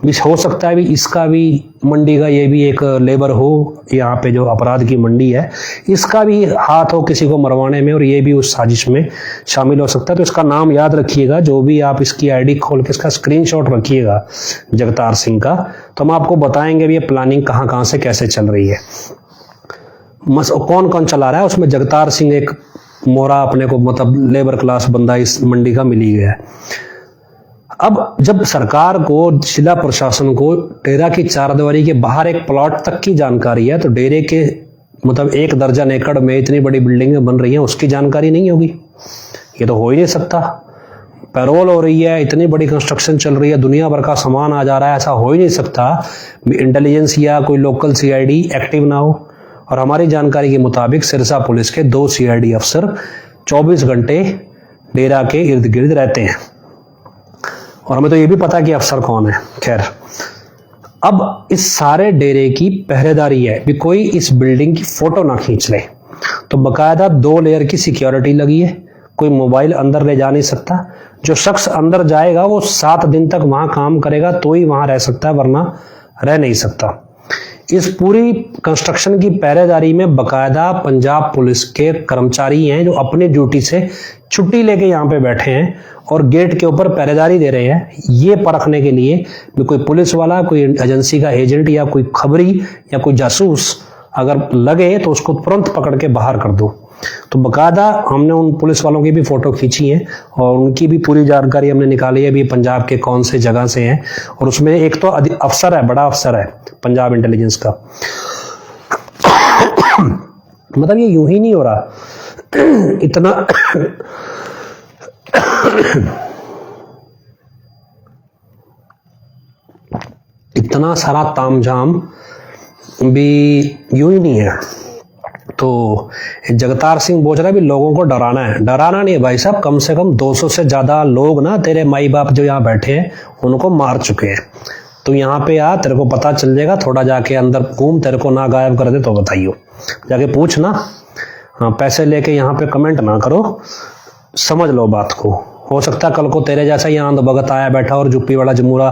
भी हो सकता है भी इसका भी मंडी का ये भी एक लेबर हो, यहाँ पे जो अपराध की मंडी है इसका भी हाथ हो किसी को मरवाने में, और ये भी उस साजिश में शामिल हो सकता है। तो इसका नाम याद रखिएगा, जो भी आप इसकी आईडी खोल के इसका स्क्रीनशॉट रखिएगा जगतार सिंह का, तो हम आपको बताएंगे भी ये प्लानिंग कहाँ कहाँ से कैसे चल रही है, कौन कौन चला रहा है। उसमें जगतार सिंह एक मोरा अपने को मतलब लेबर क्लास बंदा इस मंडी का मिल ही गया है। अब जब सरकार को, जिला प्रशासन को डेरा की चारदीवारी के बाहर एक प्लॉट तक की जानकारी है, तो डेरे के मतलब 1 दर्जन एकड़ में इतनी बड़ी बिल्डिंगें बन रही हैं उसकी जानकारी नहीं होगी? ये तो हो ही नहीं सकता। पैरोल हो रही है, इतनी बड़ी कंस्ट्रक्शन चल रही है, दुनिया भर का सामान आ जा रहा है, ऐसा हो ही नहीं सकता इंटेलिजेंस या कोई लोकल सीआईडी एक्टिव ना हो। और हमारी जानकारी के मुताबिक सिरसा पुलिस के 2 सीआईडी अफसर 24 घंटे डेरा के इर्द गिर्द रहते हैं, और हमें तो ये भी पता कि अफसर कौन है। खैर, अब इस सारे डेरे की पहरेदारी है भी कोई इस बिल्डिंग की फोटो ना खींच ले, तो बकायदा 2 लेयर की सिक्योरिटी लगी है। कोई मोबाइल अंदर ले जा नहीं सकता। जो शख्स अंदर जाएगा वो 7 दिन तक वहां काम करेगा तो ही वहां रह सकता है, वरना रह नहीं सकता। इस पूरी कंस्ट्रक्शन की पहरेदारी में बकायदा पंजाब पुलिस के कर्मचारी हैं जो अपनी ड्यूटी से छुट्टी लेके यहाँ पे बैठे हैं और गेट के ऊपर पहरेदारी दे रहे हैं, ये परखने के लिए कि कोई पुलिस वाला, कोई एजेंसी का एजेंट या कोई खबरी या कोई जासूस अगर लगे तो उसको तुरंत पकड़ के बाहर कर दो। तो बकायदा हमने उन पुलिस वालों की भी फोटो खींची है और उनकी भी पूरी जानकारी हमने निकाली है भी पंजाब के कौन से जगह से हैं। और उसमें एक तो अफसर है, बड़ा अफसर है पंजाब इंटेलिजेंस का। मतलब ये यूं ही नहीं हो रहा, इतना सारा तामझाम भी यूं ही नहीं है। तो जगतार सिंह बोल रहा है भी लोगों को डराना है। डराना नहीं है भाई साहब, कम से कम 200 से ज्यादा लोग ना तेरे माई बाप जो यहाँ बैठे हैं उनको मार चुके हैं। तो यहाँ पे आ, तेरे को पता चल जाएगा, थोड़ा जाके अंदर घूम, तेरे को ना गायब कर दे तो बताइयो, जाके पूछ ना। हाँ, पैसे लेके यहाँ पे कमेंट ना करो, समझ लो बात को। हो सकता है कल को तेरे जैसा ही आंध भगत आया बैठा और जुप्पी वाला जमूरा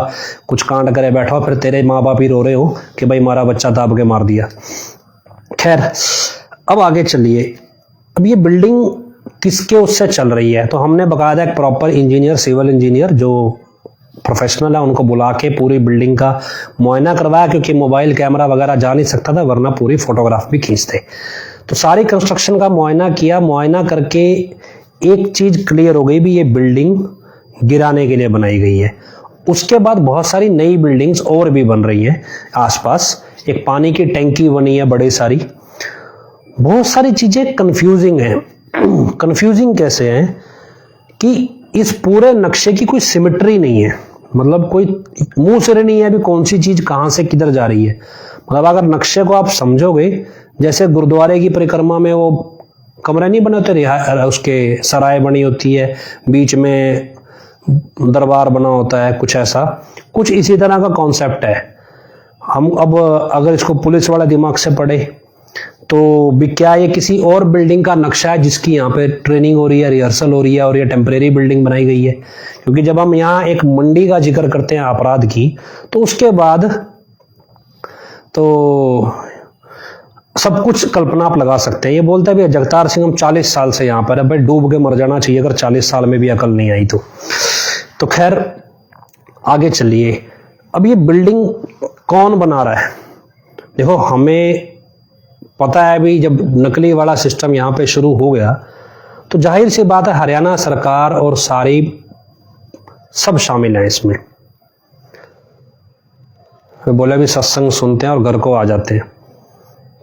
कुछ कांड करे बैठा हो, फिर तेरे माँ बाप ही रो रहे हो कि भाई हमारा बच्चा दाब के मार दिया। खैर, अब आगे चलिए। अब ये बिल्डिंग किसके उससे चल रही है, तो हमने बकायदा एक प्रॉपर इंजीनियर, सिविल इंजीनियर जो प्रोफेशनल है उनको बुला के पूरी बिल्डिंग का मुआयना करवाया, क्योंकि मोबाइल कैमरा वगैरह जा नहीं सकता था, वरना पूरी फोटोग्राफ भी खींचते। तो सारी कंस्ट्रक्शन का मुआयना किया। मुआयना करके एक चीज क्लियर हो गई भी ये बिल्डिंग गिराने के लिए बनाई गई है। उसके बाद बहुत सारी नई बिल्डिंग्स और भी बन रही हैं आसपास। एक पानी की टैंकी बनी है बड़ी सारी। बहुत सारी चीजें कंफ्यूजिंग हैं। कंफ्यूजिंग कैसे हैं कि इस पूरे नक्शे की कोई सिमेट्री नहीं है, मतलब कोई मुंह सिरे नहीं है भी कौन सी चीज कहां से किधर जा रही है। मतलब अगर नक्शे को आप समझोगे, जैसे गुरुद्वारे की परिक्रमा में वो कमरे नहीं बने होते, उसके सराय बनी होती है, बीच में दरबार बना होता है, कुछ ऐसा, कुछ इसी तरह का कॉन्सेप्ट है। हम अब अगर इसको पुलिस वाला दिमाग से पढ़े तो भी क्या ये किसी और बिल्डिंग का नक्शा है जिसकी यहाँ पे ट्रेनिंग हो रही है, रिहर्सल हो रही है और ये टेम्परेरी बिल्डिंग बनाई गई है। क्योंकि जब हम यहाँ एक मंडी का जिक्र करते हैं अपराध की, तो उसके बाद तो सब कुछ कल्पना आप लगा सकते हैं। ये बोलता है भी जगतार सिंह हम 40 साल से यहाँ पर है, भाई डूब के मर जाना चाहिए अगर 40 साल में भी अकल नहीं आई तो खैर आगे चलिए। अब ये बिल्डिंग कौन बना रहा है? देखो, हमें पता है भी जब नकली वाला सिस्टम यहाँ पे शुरू हो गया तो जाहिर सी बात है हरियाणा सरकार और सारी सब शामिल हैं इसमें। वे बोले भी सत्संग सुनते हैं और घर को आ जाते हैं।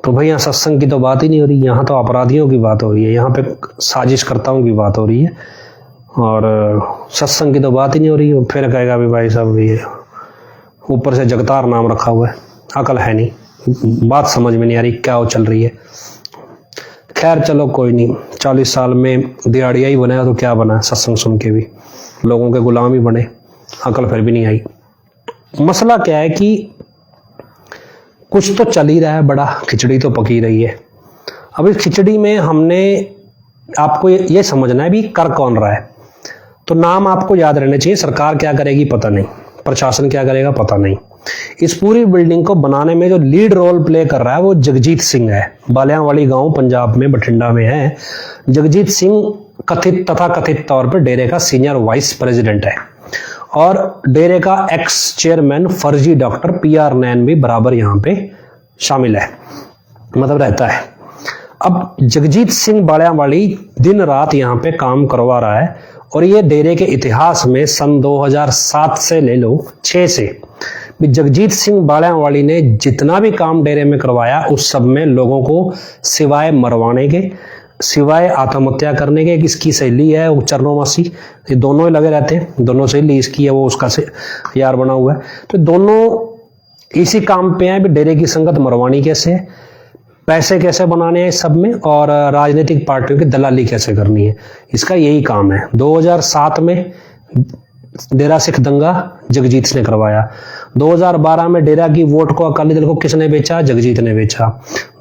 तो भाई यहाँ सत्संग की तो बात ही नहीं हो रही, यहाँ तो अपराधियों की बात हो रही है, यहाँ पे साजिशकर्ताओं की बात हो रही है और सत्संग की तो बात ही नहीं हो रही है। फिर कहेगा भी भाई साहब ये ऊपर से जगतार नाम रखा हुआ है, अकल है नहीं, बात समझ में नहीं आ रही क्या वो चल रही है। खैर चलो कोई नहीं, 40 साल में दिहाड़िया ही बनाया तो क्या बना, सत्संग सुन के भी लोगों के गुलाम ही बने, अकल फिर भी नहीं आई। मसला क्या है कि कुछ तो चल ही रहा है बड़ा, खिचड़ी तो पकी रही है। अब इस खिचड़ी में हमने आपको ये समझना है भी कर कौन रहा है। तो नाम आपको याद रहने चाहिए, सरकार क्या करेगी पता नहीं, प्रशासन क्या करेगा पता नहीं। इस पूरी बिल्डिंग को बनाने में जो लीड रोल प्ले कर रहा है वो जगजीत सिंह है। बालियांवाली गांव पंजाब में बठिंडा में है। जगजीत सिंह कथित तथा कथित तौर पर डेरे का सीनियर वाइस प्रेसिडेंट है और डेरे का एक्स चेयरमैन फर्जी डॉक्टर PR नैन भी बराबर यहाँ पे शामिल है, मतलब रहता है। अब जगजीत सिंह बालियांवाली दिन रात यहाँ पे काम करवा रहा है और ये डेरे के इतिहास में सन 2007 से ले लो 6 से भी जगजीत सिंह बालियांवाली ने जितना भी काम डेरे में करवाया उस सब में लोगों को सिवाय मरवाने के, सिवाय आत्महत्या करने के, इसकी सहेली है वो चरणोमासी, ये दोनों ही लगे रहते हैं, दोनों सहेली इसकी है, वो उसका से यार बना हुआ है, तो दोनों इसी काम पे हैं भी डेरे की संगत मरवानी कैसे है, पैसे कैसे बनाने हैं इस सब में, और राजनीतिक पार्टियों की दलाली कैसे करनी है, इसका यही काम है। 2007 में डेरा सिख दंगा जगजीत ने करवाया। 2012 में डेरा की वोट को अकाली दल को किसने बेचा, जगजीत ने बेचा।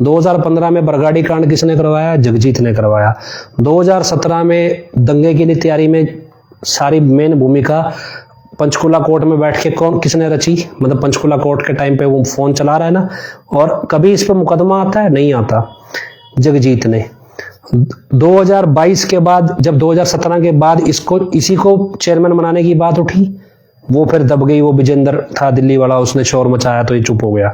2015 में बरगाड़ी कांड किसने करवाया, जगजीत ने करवाया। 2017 में दंगे की तैयारी में सारी मेन भूमिका पंचकुला कोर्ट में बैठ के किसने रची, मतलब पंचकुला कोर्ट के टाइम पे वो फोन चला रहा है ना, और कभी इस पे मुकदमा आता है, नहीं आता, जगजीत ने। 2022 के बाद जब 2017 के बाद इसी को चेयरमैन बनाने की बात उठी, वो फिर दब गई, वो विजेंद्र था दिल्ली वाला, उसने शोर मचाया तो ये चुप हो गया।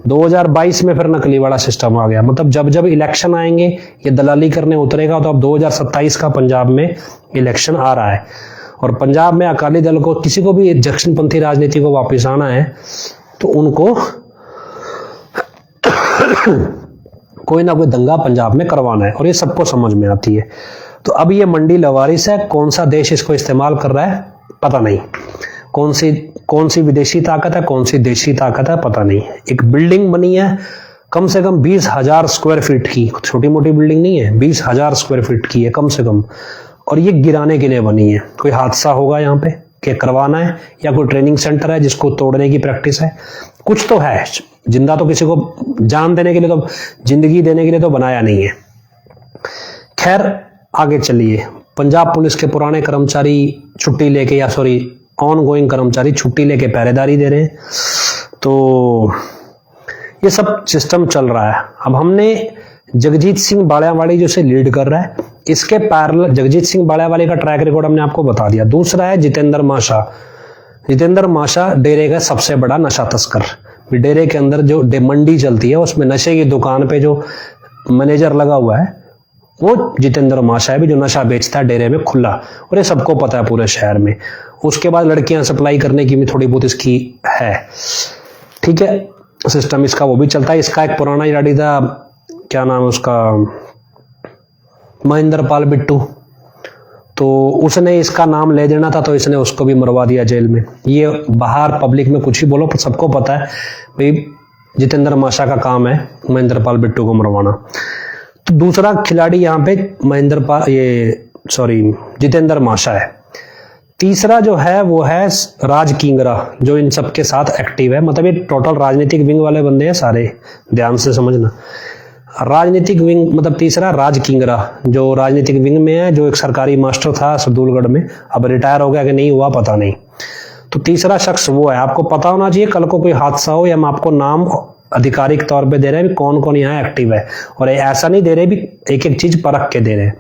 2022 में फिर नकली वाला सिस्टम आ गया। मतलब जब जब इलेक्शन आएंगे ये दलाली करने उतरेगा। तो अब 2027 का पंजाब में इलेक्शन आ रहा है और पंजाब में अकाली दल को, किसी को भी दक्षिणपंथी राजनीति को वापस आना है तो उनको कोई ना कोई दंगा पंजाब में करवाना है और ये सबको समझ में आती है। तो अब ये मंडी लवारिस है, कौन सा देश इसको इस्तेमाल कर रहा है पता नहीं, कौन सी विदेशी ताकत है, कौन सी देशी ताकत है पता नहीं। एक बिल्डिंग बनी है कम से कम 20,000 स्क्वायर फीट की, छोटी मोटी बिल्डिंग नहीं है, 20,000 स्क्वायर फीट की है कम से कम, और ये गिराने के लिए बनी है। कोई हादसा होगा यहाँ पे क्या करवाना है, या कोई ट्रेनिंग सेंटर है जिसको तोड़ने की प्रैक्टिस है, कुछ तो है। जिंदा तो किसी को जान देने के लिए, तो जिंदगी देने के लिए तो बनाया नहीं है। खैर आगे चलिए। पंजाब पुलिस के पुराने कर्मचारी छुट्टी लेके, या सॉरी ऑन गोइंग कर्मचारी छुट्टी लेके पहरेदारी दे रहे हैं। तो ये सब सिस्टम चल रहा है। अब हमने जगजीत सिंह बालियांवाली जो से लीड कर रहा है, इसके पैरेलल जगजीत सिंह बालियांवाली का ट्रैक रिकॉर्ड हमने आपको बता दिया। दूसरा है जितेंद्र माशा। जितेंद्र माशा डेरे का सबसे बड़ा नशा तस्कर। डेरे के अंदर जो मंडी चलती है उसमें नशे की दुकान पे जो मैनेजर लगा हुआ है वो जितेंद्र माशा है भी, जो नशा बेचता है डेरे में खुला, और ये सबको पता है पूरे शहर में। उसके बाद लड़कियां सप्लाई करने की भी थोड़ी बहुत इसकी है, ठीक है, सिस्टम इसका वो भी चलता है। इसका एक पुराना याडी था, क्या नाम है उसका, महेंद्र पाल बिट्टू, तो उसने इसका नाम ले देना था तो इसने उसको भी मरवा दिया जेल में। ये बाहर पब्लिक में कुछ ही बोलो, पर सबको पता है भाई जितेंद्र माशा का काम है महेंद्र पाल बिट्टू को मरवाना। तो दूसरा खिलाड़ी यहाँ पे जितेंद्र माशा है। तीसरा जो है वो है राज किंगरा, जो इन सबके साथ एक्टिव है। मतलब ये टोटल राजनीतिक विंग वाले बंदे हैं सारे, ध्यान से समझना। राजनीतिक विंग मतलब तीसरा राज किंगरा, जो राजनीतिक विंग में है, जो एक सरकारी मास्टर था सरदूलगढ़ में, अब रिटायर हो गया कि नहीं हुआ पता नहीं। तो तीसरा शख्स वो है। आपको पता होना चाहिए, कल को कोई हादसा हो, या हम आपको नाम आधिकारिक तौर पे दे रहे हैं भी कौन कौन यहाँ एक्टिव है, और ऐसा नहीं दे रहे भी एक एक चीज परख के दे रहे हैं।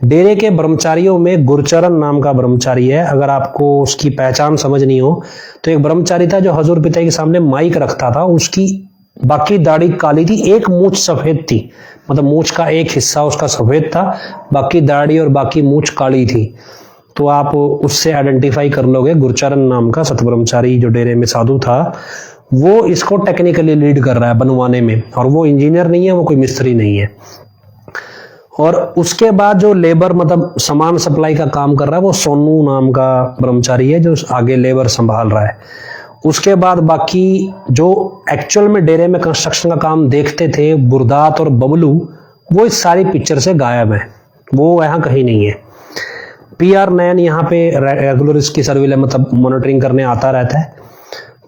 डेरे के ब्रह्मचारियों में गुरचरण नाम का ब्रह्मचारी है। अगर आपको उसकी पहचान समझ नहीं हो तो एक ब्रह्मचारी था जो हजूर पिता के सामने माइक रखता था, उसकी बाकी दाढ़ी काली थी, एक मूंछ सफेद थी, मतलब मूंछ का एक हिस्सा उसका सफेद था, बाकी दाढ़ी और बाकी मूंछ काली थी। तो आप उससे आइडेंटिफाई कर लोगे। गुरचरण नाम का सतब्रह्मचारी जो डेरे में साधु था, वो इसको टेक्निकली लीड कर रहा है बनवाने में, और वो इंजीनियर नहीं है, वो कोई मिस्त्री नहीं है। और उसके बाद जो लेबर मतलब सामान सप्लाई का काम कर रहा है वो सोनू नाम का कर्मचारी है जो आगे लेबर संभाल रहा है। उसके बाद बाकी जो एक्चुअल में डेरे में कंस्ट्रक्शन का काम देखते थे गुरदात और बबलू, वो इस सारी पिक्चर से गायब है, वो यहाँ कहीं नहीं है। PR नैन यहाँ पे रेगुलर इसकी सर्विलेंस मतलब मॉनिटरिंग करने आता रहता है।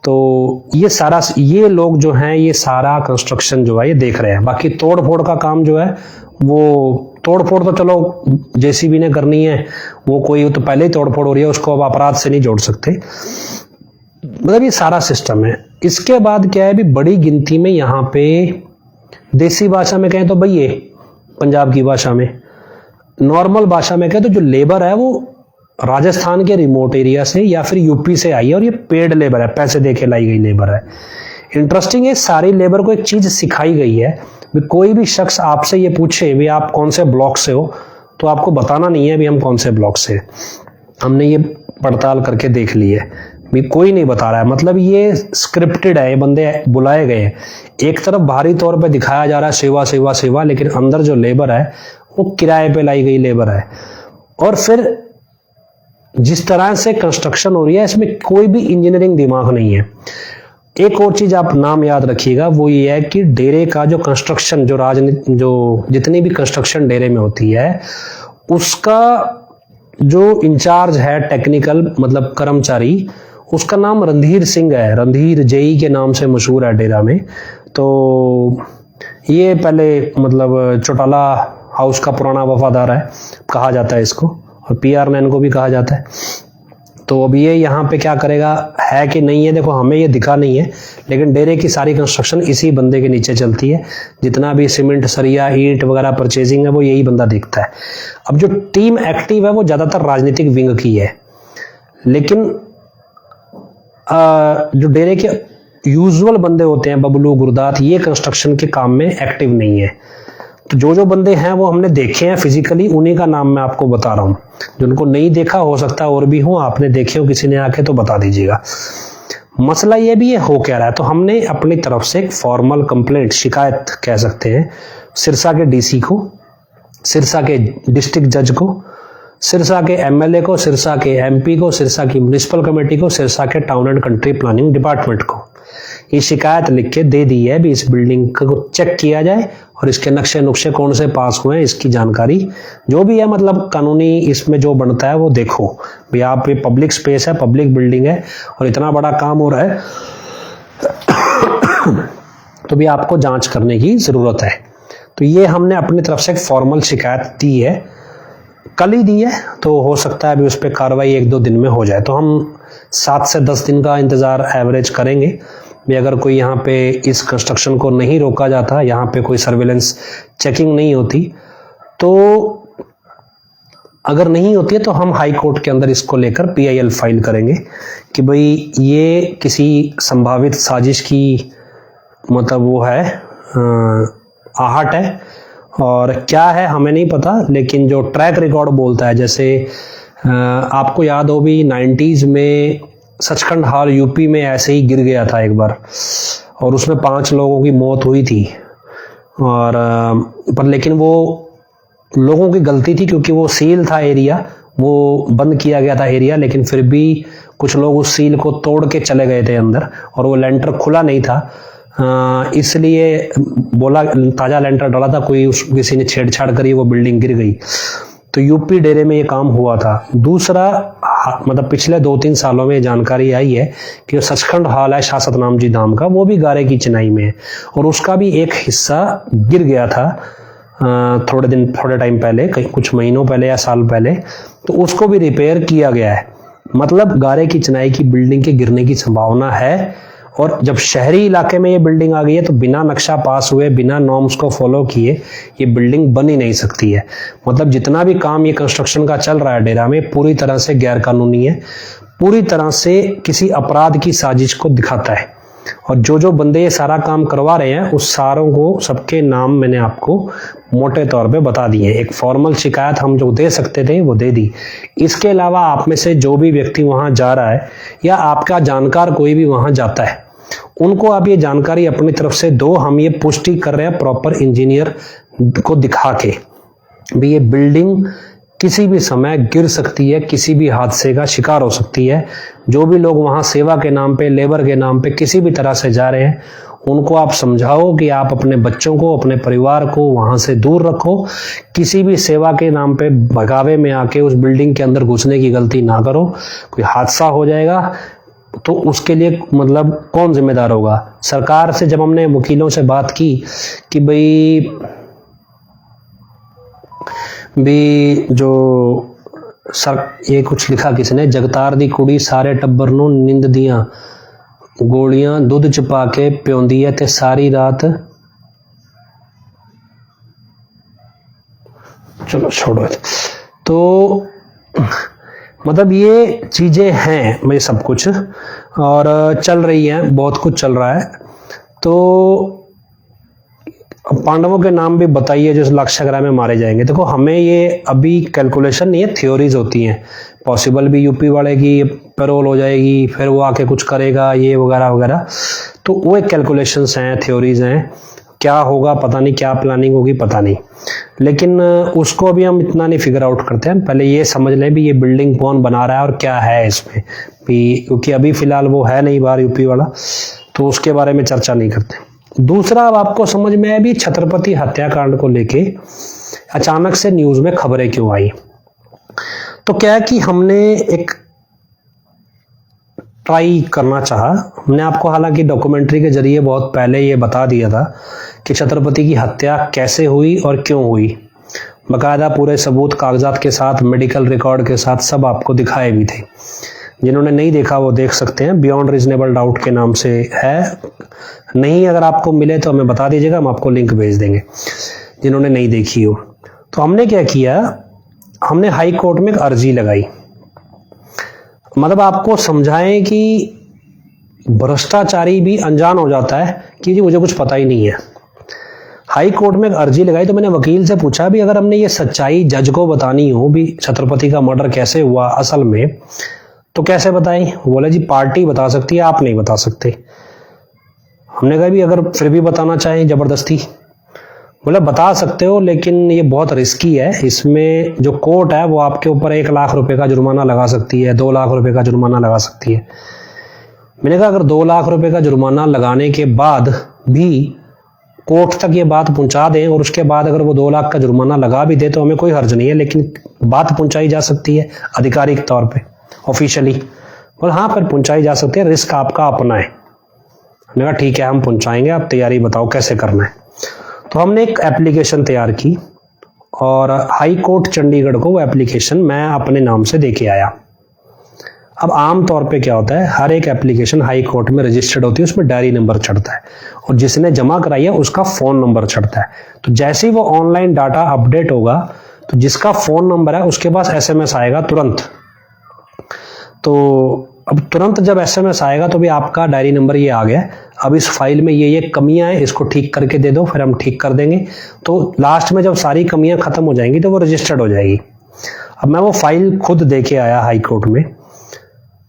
तो ये लोग जो हैं ये सारा कंस्ट्रक्शन जो है ये देख रहे हैं। बाकी तोड़ फोड़ का काम जो है वो तोड़ फोड़ तो चलो JCB ने करनी है, वो कोई तो पहले ही तोड़ फोड़ हो रही है, उसको अब अपराध से नहीं जोड़ सकते। मतलब ये सारा सिस्टम है। इसके बाद क्या है, भी बड़ी गिनती में यहाँ पे देसी भाषा में कहें तो भाई ये पंजाब की भाषा में, नॉर्मल भाषा में कहें तो जो लेबर है वो राजस्थान के रिमोट एरिया से या फिर यूपी से आई है, और ये पेड लेबर है, पैसे देके लाई गई लेबर है। इंटरेस्टिंग है, सारी लेबर को एक चीज सिखाई गई है, कोई भी शख्स आपसे ये पूछे भी आप कौन से ब्लॉक से हो, तो आपको बताना नहीं है भी हम कौन से ब्लॉक से, हमने ये पड़ताल करके देख ली है, भी कोई नहीं बता रहा है। मतलब ये स्क्रिप्टेड है, ये बंदे बुलाए गए हैं। एक तरफ बाहरी तौर पे दिखाया जा रहा है सेवा सेवा सेवा, लेकिन अंदर जो लेबर है वो किराए पे लाई गई लेबर है। और फिर जिस तरह से कंस्ट्रक्शन हो रही है इसमें कोई भी इंजीनियरिंग दिमाग नहीं है। एक और चीज आप नाम याद रखिएगा, वो ये है कि डेरे का जो कंस्ट्रक्शन जो जितनी भी कंस्ट्रक्शन डेरे में होती है उसका जो इंचार्ज है टेक्निकल मतलब कर्मचारी, उसका नाम रणधीर सिंह है। रणधीर JE के नाम से मशहूर है डेरा में। तो ये पहले मतलब चौटाला हाउस का पुराना वफादार है कहा जाता है इसको, और PR नैन को भी कहा जाता है। तो अब ये यहाँ पे क्या करेगा है कि नहीं है, देखो हमें ये दिखा नहीं है, लेकिन डेरे की सारी कंस्ट्रक्शन इसी बंदे के नीचे चलती है। जितना भी सीमेंट सरिया ईंट वगैरह परचेजिंग है वो यही बंदा देखता है। अब जो टीम एक्टिव है वो ज्यादातर राजनीतिक विंग की है, लेकिन जो डेरे के यूजुअल बंदे होते हैं बबलू गुरदात, ये कंस्ट्रक्शन के काम में एक्टिव नहीं है। तो जो बंदे हैं वो हमने देखे हैं फिजिकली, उन्हीं का नाम मैं आपको बता रहा हूँ। जिनको नहीं देखा हो सकता और भी हो, आपने देखे हो किसी ने आके तो बता दीजिएगा। मसला ये भी है हो क्या रहा है, तो हमने अपनी तरफ से एक फॉर्मल कंप्लेंट शिकायत कह सकते हैं सिरसा के DC को, सिरसा के डिस्ट्रिक्ट जज को, सिरसा के MLA को, सिरसा के MP को, सिरसा की म्युनिसिपल कमेटी को, सिरसा के town and country planning department को ये शिकायत लिख के दे दी है भी इस बिल्डिंग को चेक किया जाए और इसके नक्शे नुक्शे कौन से पास हुए हैं, इसकी जानकारी जो भी है मतलब कानूनी इसमें जो बनता है वो देखो भी। आप ये पब्लिक स्पेस है, पब्लिक बिल्डिंग है और इतना बड़ा काम हो रहा है तो भी आपको जांच करने की जरूरत है। तो ये हमने अपनी तरफ से एक फॉर्मल शिकायत दी है, कल ही दी है, तो हो सकता है अभी उस पर कार्रवाई 1-2 दिन में हो जाए। तो हम 7 से 10 दिन का इंतजार एवरेज करेंगे भी। अगर कोई यहाँ पे इस कंस्ट्रक्शन को नहीं रोका जाता, यहाँ पे कोई सर्विलेंस चेकिंग नहीं होती, तो अगर नहीं होती है तो हम हाई कोर्ट के अंदर इसको लेकर PIL फाइल करेंगे कि भाई ये किसी संभावित साजिश की मतलब वो है आहट है, और क्या है हमें नहीं पता, लेकिन जो ट्रैक रिकॉर्ड बोलता है, जैसे आपको याद हो भी 90s में सचखंड हॉल यूपी में ऐसे ही गिर गया था एक बार और उसमें 5 लोगों की मौत हुई थी, और पर लेकिन वो लोगों की गलती थी क्योंकि वो सील था एरिया, वो बंद किया गया था एरिया, लेकिन फिर भी कुछ लोग उस सील को तोड़ के चले गए थे अंदर और वो लेंटर खुला नहीं था, इसलिए बोला ताजा लेंटर डाला था, किसी ने छेड़छाड़ करी, वो बिल्डिंग गिर गई। तो यूपी डेरे में ये काम हुआ था। दूसरा मतलब पिछले 2-3 सालों में जानकारी आई है कि सचखंड हॉल है शासत नाम जी धाम का, वो भी गारे की चिनाई में है और उसका भी एक हिस्सा गिर गया था थोड़े टाइम पहले, कहीं कुछ महीनों पहले या साल पहले, तो उसको भी रिपेयर किया गया है। मतलब गारे की चिनाई की बिल्डिंग के गिरने की संभावना है। और जब शहरी इलाके में ये बिल्डिंग आ गई है तो बिना नक्शा पास हुए, बिना नॉर्म्स को फॉलो किए ये बिल्डिंग बन ही नहीं सकती है। मतलब जितना भी काम ये कंस्ट्रक्शन का चल रहा है डेरा में पूरी तरह से गैर कानूनी है, पूरी तरह से किसी अपराध की साजिश को दिखाता है। और जो बंदे ये सारा काम करवा रहे हैं उस सारों को सबके नाम मैंने आपको मोटे तौर पे बता दिए। एक फॉर्मल शिकायत हम जो दे सकते थे वो दे दी। इसके अलावा आप में से जो भी व्यक्ति वहां जा रहा है या आपका जानकार कोई भी वहां जाता है, उनको आप ये जानकारी अपनी तरफ से दो, हम ये पुष्टि कर रहे हैं प्रॉपर इंजीनियर को दिखा के भी ये बिल्डिंग किसी भी समय गिर सकती है, किसी भी हादसे का शिकार हो सकती है। जो भी लोग वहां सेवा के नाम पे, लेबर के नाम पे किसी भी तरह से जा रहे हैं, उनको आप समझाओ कि आप अपने बच्चों को, अपने परिवार को वहां से दूर रखो। किसी भी सेवा के नाम पे भगावे में आके उस बिल्डिंग के अंदर घुसने की गलती ना करो। कोई हादसा हो जाएगा तो उसके लिए मतलब कौन जिम्मेदार होगा? सरकार से जब हमने वकीलों से बात की कि भाई भी जो सर ये कुछ लिखा किसने, जगतार दी कुड़ी सारे टब्बर नूं नींद दियां गोलियां दूध च पा के प्योंदी है ते सारी रात, चलो छोड़ो। तो मतलब ये चीजें हैं, मैं सब कुछ और चल रही हैं, बहुत कुछ चल रहा है। तो पांडवों के नाम भी बताइए जो लाक्षागृह में मारे जाएंगे। देखो हमें ये अभी कैलकुलेशन नहीं है, थ्योरीज होती हैं। पॉसिबल भी यूपी वाले की पैरोल हो जाएगी, फिर वो आके कुछ करेगा, ये वगैरह वगैरह। तो वो एक कैलकुलेशंस हैं, थ्योरीज हैं। क्या होगा पता नहीं, क्या प्लानिंग होगी पता नहीं, लेकिन उसको अभी हम इतना नहीं फिगर आउट करते हैं। पहले ये समझ लें भी ये बिल्डिंग कौन बना रहा है और क्या है इसमें भी, क्योंकि अभी फिलहाल वो है नहीं बाहर यूपी वाला, तो उसके बारे में चर्चा नहीं करते। दूसरा, अब आपको समझ में आया भी छत्रपति हत्याकांड को लेके अचानक से न्यूज में खबरें क्यों आई। तो क्या है कि हमने एक ट्राई करना चाहा। हमने आपको हालांकि डॉक्यूमेंट्री के जरिए बहुत पहले ये बता दिया था कि छत्रपति की हत्या कैसे हुई और क्यों हुई, बकायदा पूरे सबूत कागजात के साथ, मेडिकल रिकॉर्ड के साथ सब आपको दिखाए भी थे। जिन्होंने नहीं देखा वो देख सकते हैं, बियॉन्ड रीजनेबल डाउट के नाम से है। नहीं अगर आपको मिले तो हमें बता दीजिएगा, हम आपको लिंक भेज देंगे जिन्होंने नहीं देखी हो। तो हमने क्या किया, हमने हाई कोर्ट में एक अर्जी लगाई। मतलब आपको समझाएं कि भ्रष्टाचारी भी अनजान हो जाता है कि जी मुझे कुछ पता ही नहीं है। हाई कोर्ट में एक अर्जी लगाई। तो मैंने वकील से पूछा भी अगर हमने ये सच्चाई जज को बतानी हो भी छत्रपति का मर्डर कैसे हुआ असल में, तो कैसे बताएं? बोला जी पार्टी बता सकती है, आप नहीं बता सकते। हमने कहा भी अगर फिर भी बताना चाहें जबरदस्ती, बोला बता सकते हो लेकिन ये बहुत रिस्की है, इसमें जो कोर्ट है वो आपके ऊपर 1 लाख रुपए का जुर्माना लगा सकती है, 2 लाख रुपए का जुर्माना लगा सकती है। मैंने कहा अगर 2 लाख रुपए का जुर्माना लगाने के बाद भी कोर्ट तक ये बात पहुंचा दें और उसके बाद अगर वो 2 लाख का जुर्माना लगा भी दे तो हमें कोई हर्ज नहीं है, लेकिन बात पहुंचाई जा सकती है आधिकारिक तौर पे, ऑफिशियली। बोला हाँ फिर पहुंचाई जा सकती है, रिस्क आपका अपना है। हमने कहा ठीक है हम पहुंचाएंगे, आप तैयारी बताओ कैसे करना है। तो हमने एक एप्लीकेशन तैयार की और हाई कोर्ट चंडीगढ़ को वो एप्लीकेशन मैं अपने नाम से दे के आया। अब आम तौर पे क्या होता है, हर एक एप्लीकेशन हाई कोर्ट में रजिस्टर्ड होती है, उसमें डायरी नंबर चढ़ता है और जिसने जमा कराई है उसका फोन नंबर चढ़ता है। तो जैसे ही वो ऑनलाइन डाटा अपडेट होगा तो जिसका फोन नंबर है उसके पास SMS आएगा तुरंत। तो अब तुरंत जब SMS आएगा तो भी आपका डायरी नंबर ये आ गया, अब इस फाइल में ये कमियां हैं, इसको ठीक करके दे दो, फिर हम ठीक कर देंगे। तो लास्ट में जब सारी कमियां खत्म हो जाएंगी तो वो रजिस्टर्ड हो जाएगी। अब मैं वो फाइल खुद दे के आया हाई कोर्ट में,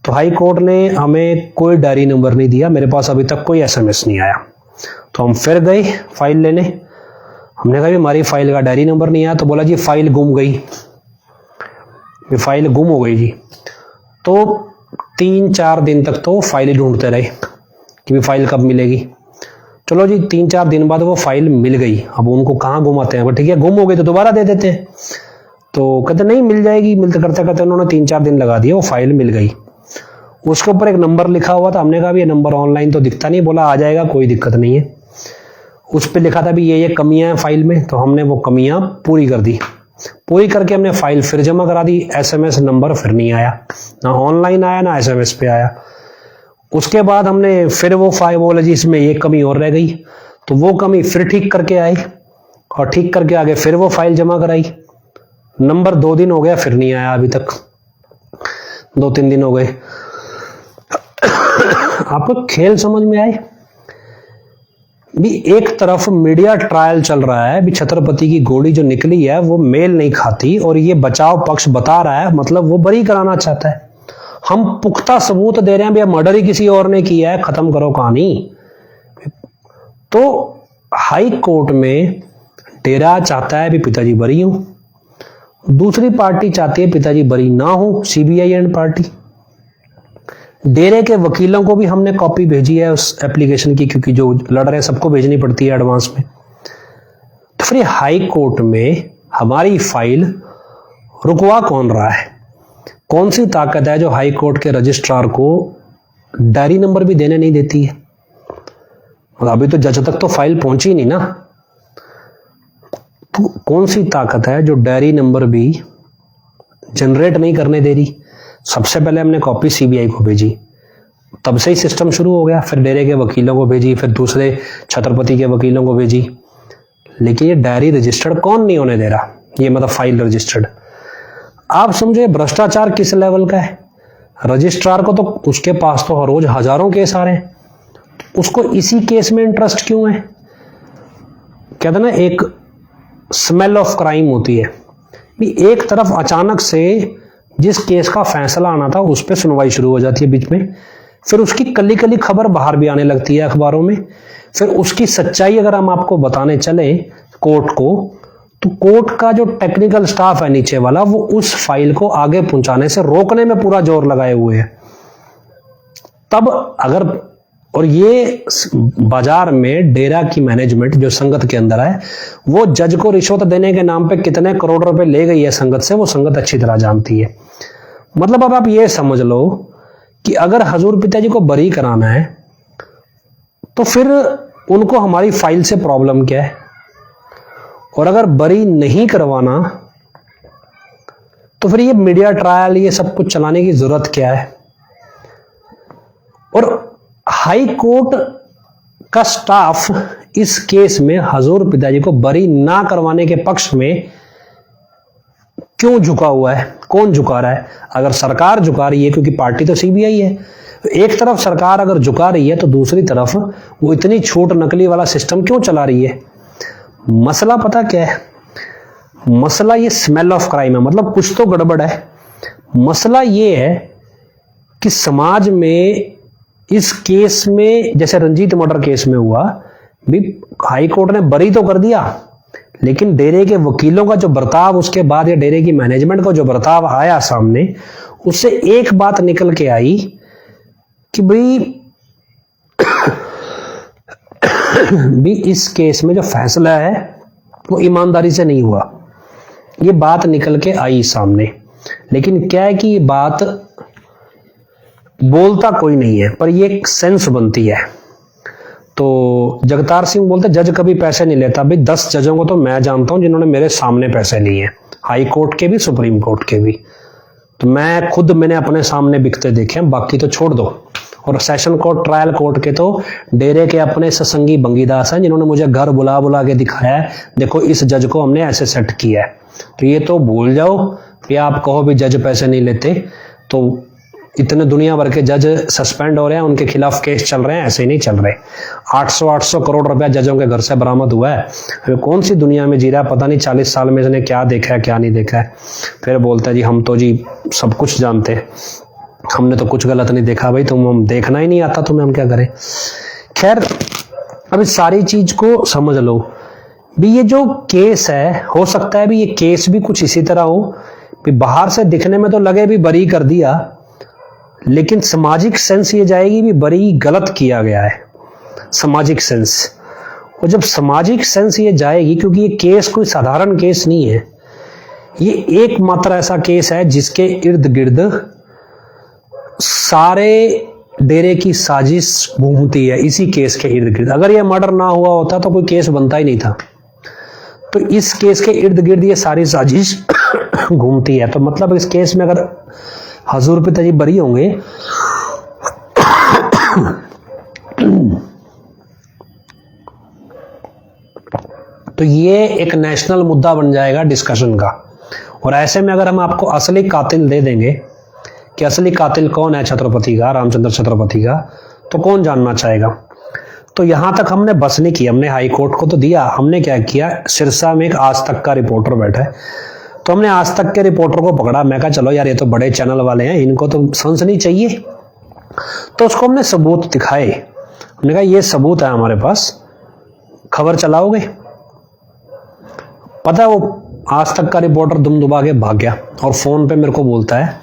तो हाई कोर्ट ने हमें कोई डायरी नंबर नहीं दिया, मेरे पास अभी तक कोई SMS नहीं आया। तो हम फिर गए फाइल लेने, हमने कहा हमारी फाइल का डायरी नंबर नहीं आया। तो बोला जी फाइल गुम गई, ये फाइल गुम हो गई जी। तो 3-4 दिन तक तो फाइल ढूंढते रहे कि भी फाइल कब मिलेगी। चलो जी 3-4 दिन बाद वो फाइल मिल गई। अब उनको कहाँ घुमाते हैं, ठीक है गुम हो गई तो दोबारा दे देते हैं। तो कहते नहीं मिल जाएगी, मिलते करते करते उन्होंने 3-4 दिन लगा दिए, वो फाइल मिल गई। उसके ऊपर एक नंबर लिखा हुआ था, हमने कहा भी ये नंबर ऑनलाइन तो दिखता नहीं, बोला आ जाएगा कोई दिक्कत नहीं है। उस पर लिखा था भी ये कमियां हैं फाइल में, तो हमने वो कमियां पूरी कर दी। पूरी करके हमने फाइल फिर जमा करा दी, SMS नंबर फिर नहीं आया, ना ऑनलाइन आया ना SMS पे आया। उसके बाद हमने फिर वो फाइल बोला जी इसमें ये कमी और रह गई, तो वो कमी फिर ठीक करके आए और ठीक करके आगे फिर वो फाइल जमा कराई। नंबर 2 दिन हो गया फिर नहीं आया, अभी तक 2-3 दिन हो गए। आपको खेल समझ में आए भी? एक तरफ मीडिया ट्रायल चल रहा है भी छत्रपति की गोली जो निकली है वो मेल नहीं खाती और ये बचाव पक्ष बता रहा है, मतलब वो बरी कराना चाहता है। हम पुख्ता सबूत दे रहे हैं भी मर्डर ही किसी और ने किया है, खत्म करो कहानी। तो हाई कोर्ट में डेरा चाहता है भी पिताजी बरी हो, दूसरी पार्टी चाहती है पिताजी बरी ना हो, सीबीआई एंड पार्टी। डेरे के वकीलों को भी हमने कॉपी भेजी है उस एप्लीकेशन की, क्योंकि जो लड़ रहे हैं सबको भेजनी पड़ती है एडवांस में। तो फिर हाई कोर्ट में हमारी फाइल रुकवा कौन रहा है? कौन सी ताकत है जो हाई कोर्ट के रजिस्ट्रार को डायरी नंबर भी देने नहीं देती है? अभी तो जज तक तो फाइल पहुंची नहीं ना, तो कौन सी ताकत है जो डायरी नंबर भी जनरेट नहीं करने दे रही? सबसे पहले हमने कॉपी सीबीआई को भेजी, तब से ही सिस्टम शुरू हो गया। फिर डेरे के वकीलों को भेजी, फिर दूसरे छत्रपति के वकीलों को भेजी, लेकिन ये डायरी रजिस्टर्ड कौन नहीं होने दे रहा? ये मतलब फाइल रजिस्टर्ड। आप समझे भ्रष्टाचार किस लेवल का है। रजिस्ट्रार को तो उसके पास तो हर रोज हजारों केस आ रहे हैं, उसको इसी केस में इंटरेस्ट क्यों है? कहते ना एक स्मेल ऑफ क्राइम होती है। एक तरफ अचानक से जिस केस का फैसला आना था उस पर सुनवाई शुरू हो जाती है बीच में, फिर उसकी कली कली खबर बाहर भी आने लगती है अखबारों में। फिर उसकी सच्चाई अगर हम आपको बताने चले कोर्ट को, तो कोर्ट का जो टेक्निकल स्टाफ है नीचे वाला, वो उस फाइल को आगे पहुंचाने से रोकने में पूरा जोर लगाए हुए है। तब अगर, और ये बाजार में डेरा की मैनेजमेंट जो संगत के अंदर है, वो जज को रिश्वत देने के नाम पे कितने करोड़ रुपए ले गई है संगत से, वो संगत अच्छी तरह जानती है। मतलब अब आप ये समझ लो कि अगर हजूर पिताजी को बरी कराना है तो फिर उनको हमारी फाइल से प्रॉब्लम क्या है, और अगर बरी नहीं करवाना तो फिर ये मीडिया ट्रायल ये सब कुछ चलाने की जरूरत क्या है? और हाई कोर्ट का स्टाफ इस केस में हजूर पिताजी को बरी ना करवाने के पक्ष में क्यों झुका हुआ है? कौन झुका रहा है? अगर सरकार झुका रही है, क्योंकि पार्टी तो सीबीआई है, एक तरफ सरकार अगर झुका रही है तो दूसरी तरफ वो इतनी छूट नकली वाला सिस्टम क्यों चला रही है? मसला पता क्या है? मसला ये स्मेल ऑफ क्राइम है, मतलब कुछ तो गड़बड़ है। मसला ये है कि समाज में इस केस में, जैसे रंजीत मर्डर केस में हुआ भी, हाई कोर्ट ने बरी तो कर दिया, लेकिन डेरे के वकीलों का जो बर्ताव, उसके बाद या डेरे की मैनेजमेंट का जो बर्ताव आया सामने, उससे एक बात निकल के आई कि भाई भी इस केस में जो फैसला है वो ईमानदारी से नहीं हुआ। ये बात निकल के आई सामने, लेकिन क्या है कि ये बात बोलता कोई नहीं है, पर ये एक सेंस बनती है। तो जगतार सिंह बोलते जज कभी पैसे नहीं लेता। भाई 10 जजों को तो मैं जानता हूं जिन्होंने मेरे सामने पैसे लिए हैं, हाई कोर्ट के भी, सुप्रीम कोर्ट के भी। तो मैंने अपने सामने बिकते देखे हैं, बाकी तो छोड़ दो। और सेशन कोर्ट, ट्रायल कोर्ट के तो डेरे के अपने सत्संगी बंगीदास हैं जिन्होंने मुझे घर बुला बुला के दिखाया है, देखो इस जज को हमने ऐसे सेट किया है। तो ये तो भूल जाओ कि आप कहो भी जज पैसे नहीं लेते, तो इतने दुनिया भर के जज सस्पेंड हो रहे हैं, उनके खिलाफ केस चल रहे हैं, ऐसे ही नहीं चल रहे। 800 करोड़ रुपया जजों के घर से बरामद हुआ है। फिर कौन सी दुनिया में जी रहा है पता नहीं, 40 साल में इसने क्या देखा है क्या नहीं देखा है। फिर बोलता है जी हम तो जी सब कुछ जानते हैं, हमने तो कुछ गलत नहीं देखा। भाई तुम, हम देखना ही नहीं आता तुम्हें, हम क्या करें। खैर अब इस सारी चीज को समझ लो भी। ये जो केस है, हो सकता है भी ये केस भी कुछ इसी तरह हो भी, बाहर से दिखने में तो लगे भी बरी कर दिया, लेकिन सामाजिक सेंस ये जाएगी भी बरी गलत किया गया है, सामाजिक सेंस। और जब सामाजिक सेंस ये जाएगी, क्योंकि ये केस कोई साधारण केस नहीं है, ये एकमात्र ऐसा केस है जिसके इर्द गिर्द सारे डेरे की साजिश घूमती है, इसी केस के इर्द गिर्द। अगर ये मर्डर ना हुआ होता तो कोई केस बनता ही नहीं था। तो इस केस के इर्द गिर्द ये सारी साजिश घूमती है। तो मतलब इस केस में अगर हजूर पिताजी बरी होंगे तो ये एक नेशनल मुद्दा बन जाएगा डिस्कशन का। और ऐसे में अगर हम आपको असली कातिल दे देंगे कि असली कातिल कौन है छत्रपति का, रामचंद्र छत्रपति का, तो कौन जानना चाहेगा। तो यहां तक हमने बस नहीं की, हमने हाई कोर्ट को तो दिया। हमने क्या किया, सिरसा में एक आज तक का रिपोर्टर बैठा है, तो हमने आज तक के रिपोर्टर को पकड़ा। मैं कहा चलो यार ये तो बड़े चैनल वाले हैं, इनको तो सनसनी चाहिए। तो उसको हमने सबूत दिखाए। हमने कहा ये सबूत है हमारे पास खबर चलाओगे? पता है वो आज तक का रिपोर्टर दुम दुबा के भाग गया और फोन पे मेरे को बोलता है,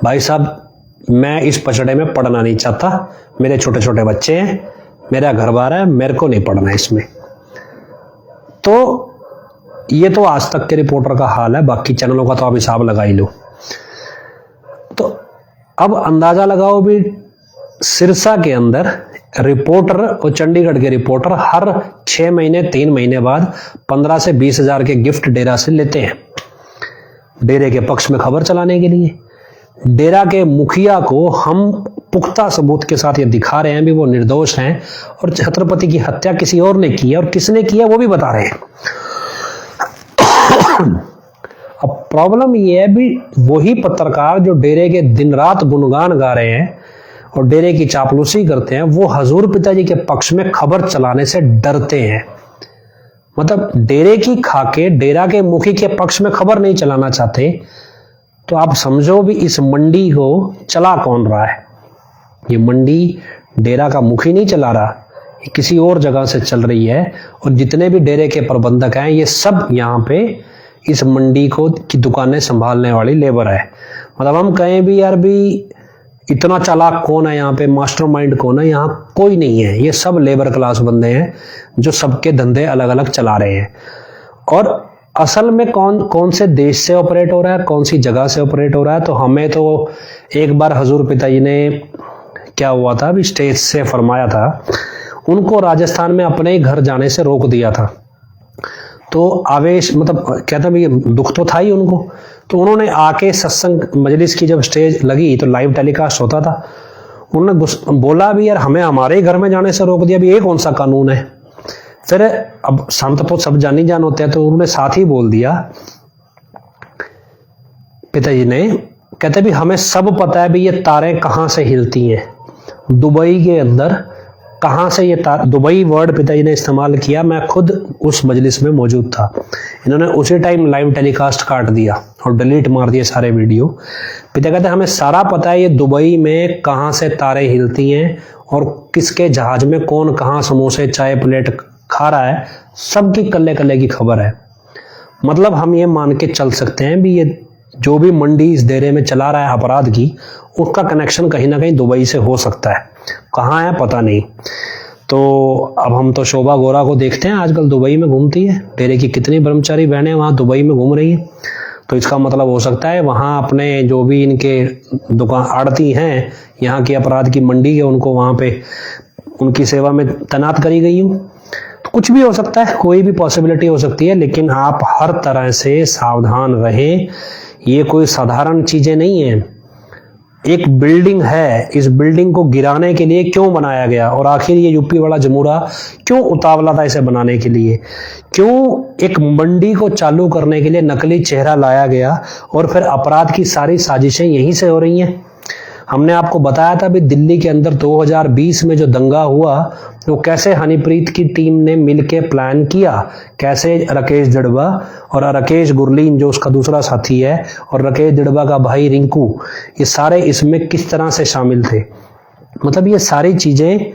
भाई साहब मैं इस पचड़े में पढ़ना नहीं चाहता, मेरे छोटे छोटे बच्चे हैं, मेरा घर बार है, मेरे को नहीं पढ़ना इसमें। तो ये तो आज तक के रिपोर्टर का हाल है, बाकी चैनलों का तो आप हिसाब लगा ही लो। तो अब अंदाजा लगाओ भी सिरसा के अंदर रिपोर्टर और चंडीगढ़ के रिपोर्टर हर 6 महीने 3 महीने बाद 15 से 20 हजार के गिफ्ट डेरा से लेते हैं, डेरे के पक्ष में खबर चलाने के लिए। डेरा के मुखिया को हम पुख्ता सबूत के साथ ये दिखा रहे हैं भी वो निर्दोष हैं और छत्रपति की हत्या किसी और ने की है, और किसने की है वो भी बता रहे हैं। अब प्रॉब्लम ये है भी वही पत्रकार जो डेरे के दिन रात गुणगान गा रहे हैं और डेरे की चापलूसी करते हैं, वो हजूर पिताजी के पक्ष में खबर चलाने से डरते हैं। मतलब डेरे की खाके डेरा के मुखी के पक्ष में खबर नहीं चलाना चाहते। तो आप समझो भी इस मंडी को चला कौन रहा है? ये मंडी डेरा का मुखी नहीं चला रहा, ये किसी और जगह से चल रही है। और जितने भी डेरे के प्रबंधक हैं ये सब यहाँ पे इस मंडी को की दुकानें संभालने वाली लेबर है। मतलब हम कहें भी यार भी इतना चालाक कौन है यहाँ पे, मास्टरमाइंड कौन है? यहाँ कोई नहीं है, ये सब लेबर क्लास बंदे हैं जो सबके धंधे अलग अलग चला रहे हैं। और असल में कौन से देश से ऑपरेट हो रहा है, कौन सी जगह से ऑपरेट हो रहा है? तो हमें तो एक बार हजूर पिताजी ने क्या हुआ था अभी स्टेज से फरमाया था, उनको राजस्थान में अपने ही घर जाने से रोक दिया था। तो आवेश मतलब कहता भी दुख तो था ही उनको। तो उन्होंने आके सत्संग मजलिस की जब स्टेज लगी तो लाइव टेलीकास्ट होता था, उन्होंने बोला भी यार हमें हमारे ही घर में जाने से रोक दिया, भी ये कौन सा कानून है? फिर अब संत तो सब जानी जान होते हैं, तो उन्होंने साथ ही बोल दिया पिताजी ने, कहते भी हमें सब पता है भी ये तारें कहाँ से हिलती हैं, दुबई के अंदर कहाँ से ये दुबई वर्ड पिताजी ने इस्तेमाल किया। मैं खुद उस मजलिस में मौजूद था। इन्होंने उसी टाइम लाइव टेलीकास्ट काट दिया और डिलीट मार दिए सारे वीडियो। पिता कहते हमें सारा पता है ये दुबई में कहाँ से तारें हिलती हैं और किसके जहाज में कौन कहाँ समोसे चाय प्लेट खा रहा है, सबकी कल्ले कल्ले की खबर है। मतलब हम ये मान के चल सकते हैं भी ये जो भी मंडी इस डेरे में चला रहा है अपराध की, उसका कनेक्शन कहीं ना कहीं दुबई से हो सकता है। कहाँ है पता नहीं। तो अब हम तो शोभा गोरा को देखते हैं आजकल दुबई में घूमती है, डेरे की कितनी ब्रह्मचारी बहनें वहाँ दुबई में घूम रही हैं। तो इसका मतलब हो सकता है वहाँ अपने जो भी इनके दुकान आड़ती हैं यहाँ की अपराध की मंडी के, उनको वहाँ पे उनकी सेवा में तैनात करी गई हूँ। तो कुछ भी हो सकता है, कोई भी पॉसिबिलिटी हो सकती है, लेकिन आप हर तरह से सावधान रहें। ये कोई साधारण चीजें नहीं है। एक बिल्डिंग है, इस बिल्डिंग को गिराने के लिए क्यों बनाया गया, और आखिर ये यूपी वाला जमूरा क्यों उतावला था इसे बनाने के लिए? क्यों एक मंडी को चालू करने के लिए नकली चेहरा लाया गया और फिर अपराध की सारी साजिशें यहीं से हो रही हैं? हमने आपको बताया था भी दिल्ली के अंदर 2020 में जो दंगा हुआ वो कैसे हनीप्रीत की टीम ने मिलके प्लान किया, कैसे राकेश जड़वा और राकेश गुरलीन जो उसका दूसरा साथी है और राकेश जड़वा का भाई रिंकू, ये सारे इसमें किस तरह से शामिल थे। मतलब ये सारी चीजें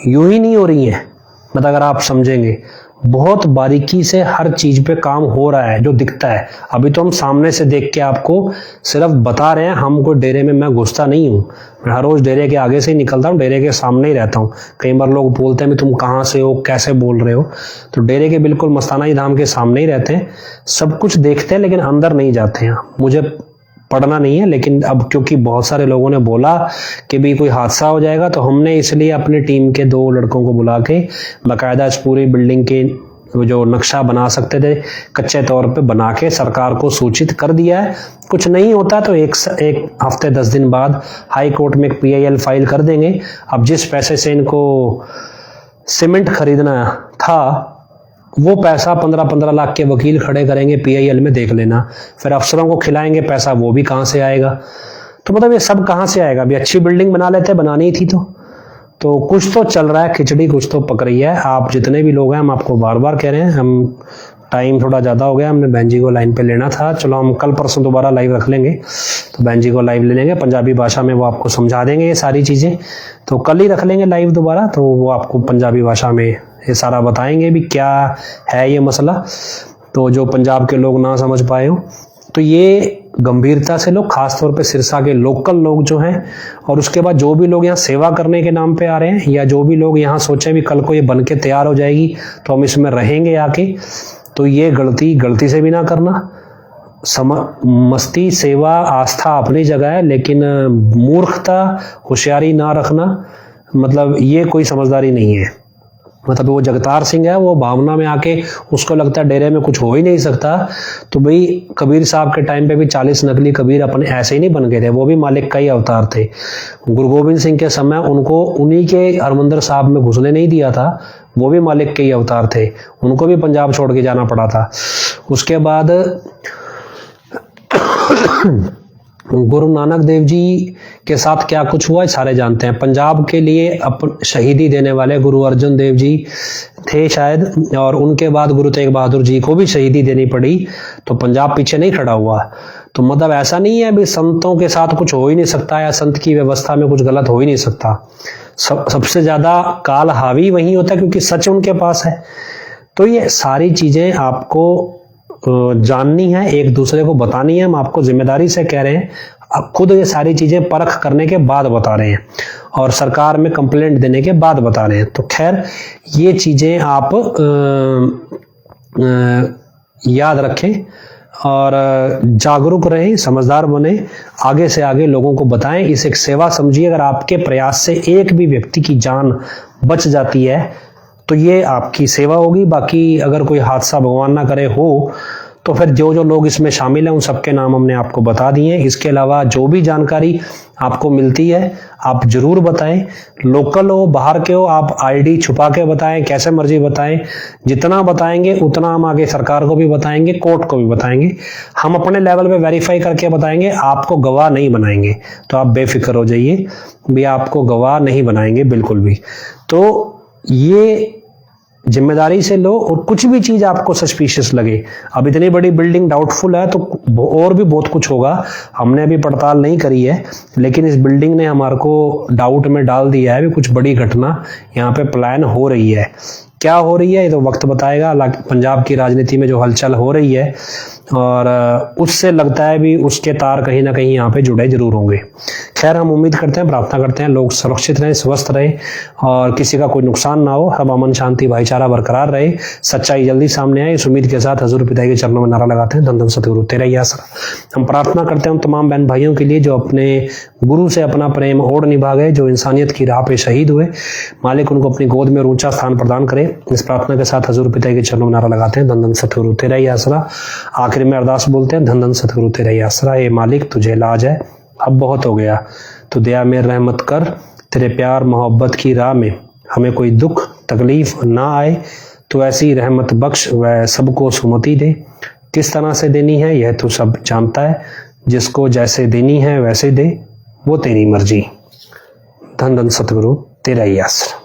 यूं ही नहीं हो रही हैं। मतलब अगर आप समझेंगे बहुत बारीकी से हर चीज पे काम हो रहा है जो दिखता है। अभी तो हम सामने से देख के आपको सिर्फ बता रहे हैं, हम कोई डेरे में मैं घुसता नहीं हूँ, मैं हर रोज डेरे के आगे से ही निकलता हूँ, डेरे के सामने ही रहता हूँ। कई बार लोग बोलते हैं तुम कहाँ से हो, कैसे बोल रहे हो, तो डेरे के बिल्कुल मस्ताना धाम के सामने ही रहते हैं, सब कुछ देखते हैं लेकिन अंदर नहीं जाते हैं। मुझे पढ़ना नहीं है, लेकिन अब क्योंकि बहुत सारे लोगों ने बोला कि भी कोई हादसा हो जाएगा, तो हमने इसलिए अपनी टीम के 2 लड़कों को बुला के बाकायदा इस पूरी बिल्डिंग के जो नक्शा बना सकते थे कच्चे तौर पे बना के सरकार को सूचित कर दिया है। कुछ नहीं होता तो एक हफ्ते 10 दिन बाद हाई कोर्ट में एक PIL फाइल कर देंगे। अब जिस पैसे से इनको सीमेंट खरीदना था वो पैसा 15-15 लाख के वकील खड़े करेंगे PIL में, देख लेना। फिर अफसरों को खिलाएंगे पैसा, वो भी कहाँ से आएगा? तो मतलब ये सब कहाँ से आएगा? अभी अच्छी बिल्डिंग बना लेते, बनानी थी तो कुछ तो चल रहा है, खिचड़ी कुछ तो पक रही है। आप जितने भी लोग हैं, हम आपको बार बार कह रहे हैं, हम टाइम थोड़ा ज़्यादा हो गया, हमने बहन जी को लाइन पे लेना था। चलो हम कल परसों दोबारा लाइव रख लेंगे, तो बहन जी को लाइव ले लेंगे, पंजाबी भाषा में वो आपको समझा देंगे ये सारी चीज़ें। तो कल ही रख लेंगे लाइव दोबारा, तो वो आपको पंजाबी भाषा में ये सारा बताएंगे भी क्या है ये मसला, तो जो पंजाब के लोग ना समझ पाए हो तो ये गंभीरता से लोग, खासतौर पे सिरसा के लोकल लोग जो हैं, और उसके बाद जो भी लोग यहाँ सेवा करने के नाम पे आ रहे हैं, या जो भी लोग यहाँ सोचे भी कल को ये बन के तैयार हो जाएगी तो हम इसमें रहेंगे आके, तो ये गलती से भी ना करना। मस्ती, सेवा, आस्था अपनी जगह है, लेकिन मूर्खता, होशियारी ना रखना, मतलब ये कोई समझदारी नहीं है। मतलब वो जगतार सिंह है, वो भावना में आके उसको लगता है डेरे में कुछ हो ही नहीं सकता, तो भाई कबीर साहब के टाइम पे भी 40 नकली कबीर अपने ऐसे ही नहीं बन गए थे, वो भी मालिक का ही अवतार थे। गुरु गोबिंद सिंह के समय उनको उन्हीं के हरमंदिर साहब में घुसने नहीं दिया था, वो भी मालिक के ही अवतार थे, उनको भी पंजाब छोड़ के जाना पड़ा था। उसके बाद गुरु नानक देव जी के साथ क्या कुछ हुआ सारे जानते हैं। पंजाब के लिए शहीदी देने वाले गुरु अर्जुन देव जी थे शायद, और उनके बाद गुरु तेग बहादुर जी को भी शहीदी देनी पड़ी, तो पंजाब पीछे नहीं खड़ा हुआ। तो मतलब ऐसा नहीं है भी संतों के साथ कुछ हो ही नहीं सकता, या संत की व्यवस्था में कुछ गलत हो ही नहीं सकता। सबसे ज्यादा काल हावी वहीं होता है क्योंकि सच उनके पास है। तो ये सारी चीजें आपको जाननी है, एक दूसरे को बतानी है। हम आपको जिम्मेदारी से कह रहे हैं, अब खुद ये सारी चीजें परख करने के बाद बता रहे हैं और सरकार में कंप्लेंट देने के बाद बता रहे हैं। तो खैर ये चीजें आप याद रखें और जागरूक रहें, समझदार बने, आगे से आगे लोगों को बताएं। इसे एक सेवा समझिए। अगर आपके प्रयास से एक भी व्यक्ति की जान बच जाती है तो ये आपकी सेवा होगी। बाकी अगर कोई हादसा भगवान ना करे हो तो फिर जो जो लोग इसमें शामिल हैं उन सबके नाम हमने आपको बता दिए। इसके अलावा जो भी जानकारी आपको मिलती है आप जरूर बताएं। लोकल हो, बाहर के हो, आप आईडी छुपा के बताएं, कैसे मर्जी बताएं। जितना बताएंगे उतना हम आगे सरकार को भी बताएंगे, कोर्ट को भी बताएंगे। हम अपने लेवल पे वेरीफाई करके बताएंगे, आपको गवाह नहीं बनाएंगे। तो आप बेफिक्र हो जाइए, भी आपको गवाह नहीं बनाएंगे बिल्कुल भी। तो ये जिम्मेदारी से लो। और कुछ भी चीज आपको सस्पिशियस लगे, अब इतनी बड़ी बिल्डिंग डाउटफुल है तो और भी बहुत कुछ होगा, हमने अभी पड़ताल नहीं करी है, लेकिन इस बिल्डिंग ने हमारे को डाउट में डाल दिया है भी कुछ बड़ी घटना यहाँ पे प्लान हो रही है। क्या हो रही है ये तो वक्त बताएगा। पंजाब की राजनीति में जो हलचल हो रही है और उससे लगता है भी उसके तार कहीं ना कहीं यहाँ पे जुड़े जरूर होंगे। खैर हम उम्मीद करते हैं, प्रार्थना करते हैं लोग सुरक्षित रहें, स्वस्थ रहें और किसी का कोई नुकसान ना हो, सब अमन शांति भाईचारा बरकरार रहे, सच्चाई जल्दी सामने आए। इस उम्मीद के साथ हजूर पिता के चरणों में नारा लगाते हैं, धन धन सतगुरु तेरा ही आसरा। हम प्रार्थना करते हैं उन तमाम बहन भाइयों के लिए जो अपने गुरु से अपना प्रेम ओढ़ निभा गए, जो इंसानियत की राह पे शहीद हुए। मालिक उनको अपनी गोद में ऊंचा स्थान प्रदान करे। इस प्रार्थना के साथ हजूर पिता के चरणों में नारा लगाते हैं, धन धन सतगुरु तेरा ही आसरा। आखिर में अरदास बोलते हैं, धन धन सतगुरु तेरा ही आसरा। ये मालिक तुझे इलाज है, अब बहुत हो गया, तो दया में रहमत कर, तेरे प्यार मोहब्बत की राह में हमें कोई दुख तकलीफ ना आए, तो ऐसी रहमत बख्श व सबको सुमति दे। किस तरह से देनी है यह तो सब जानता है, जिसको जैसे देनी है वैसे दे, वो तेरी मर्जी। धन धन सतगुरु तेरा ही आसरा।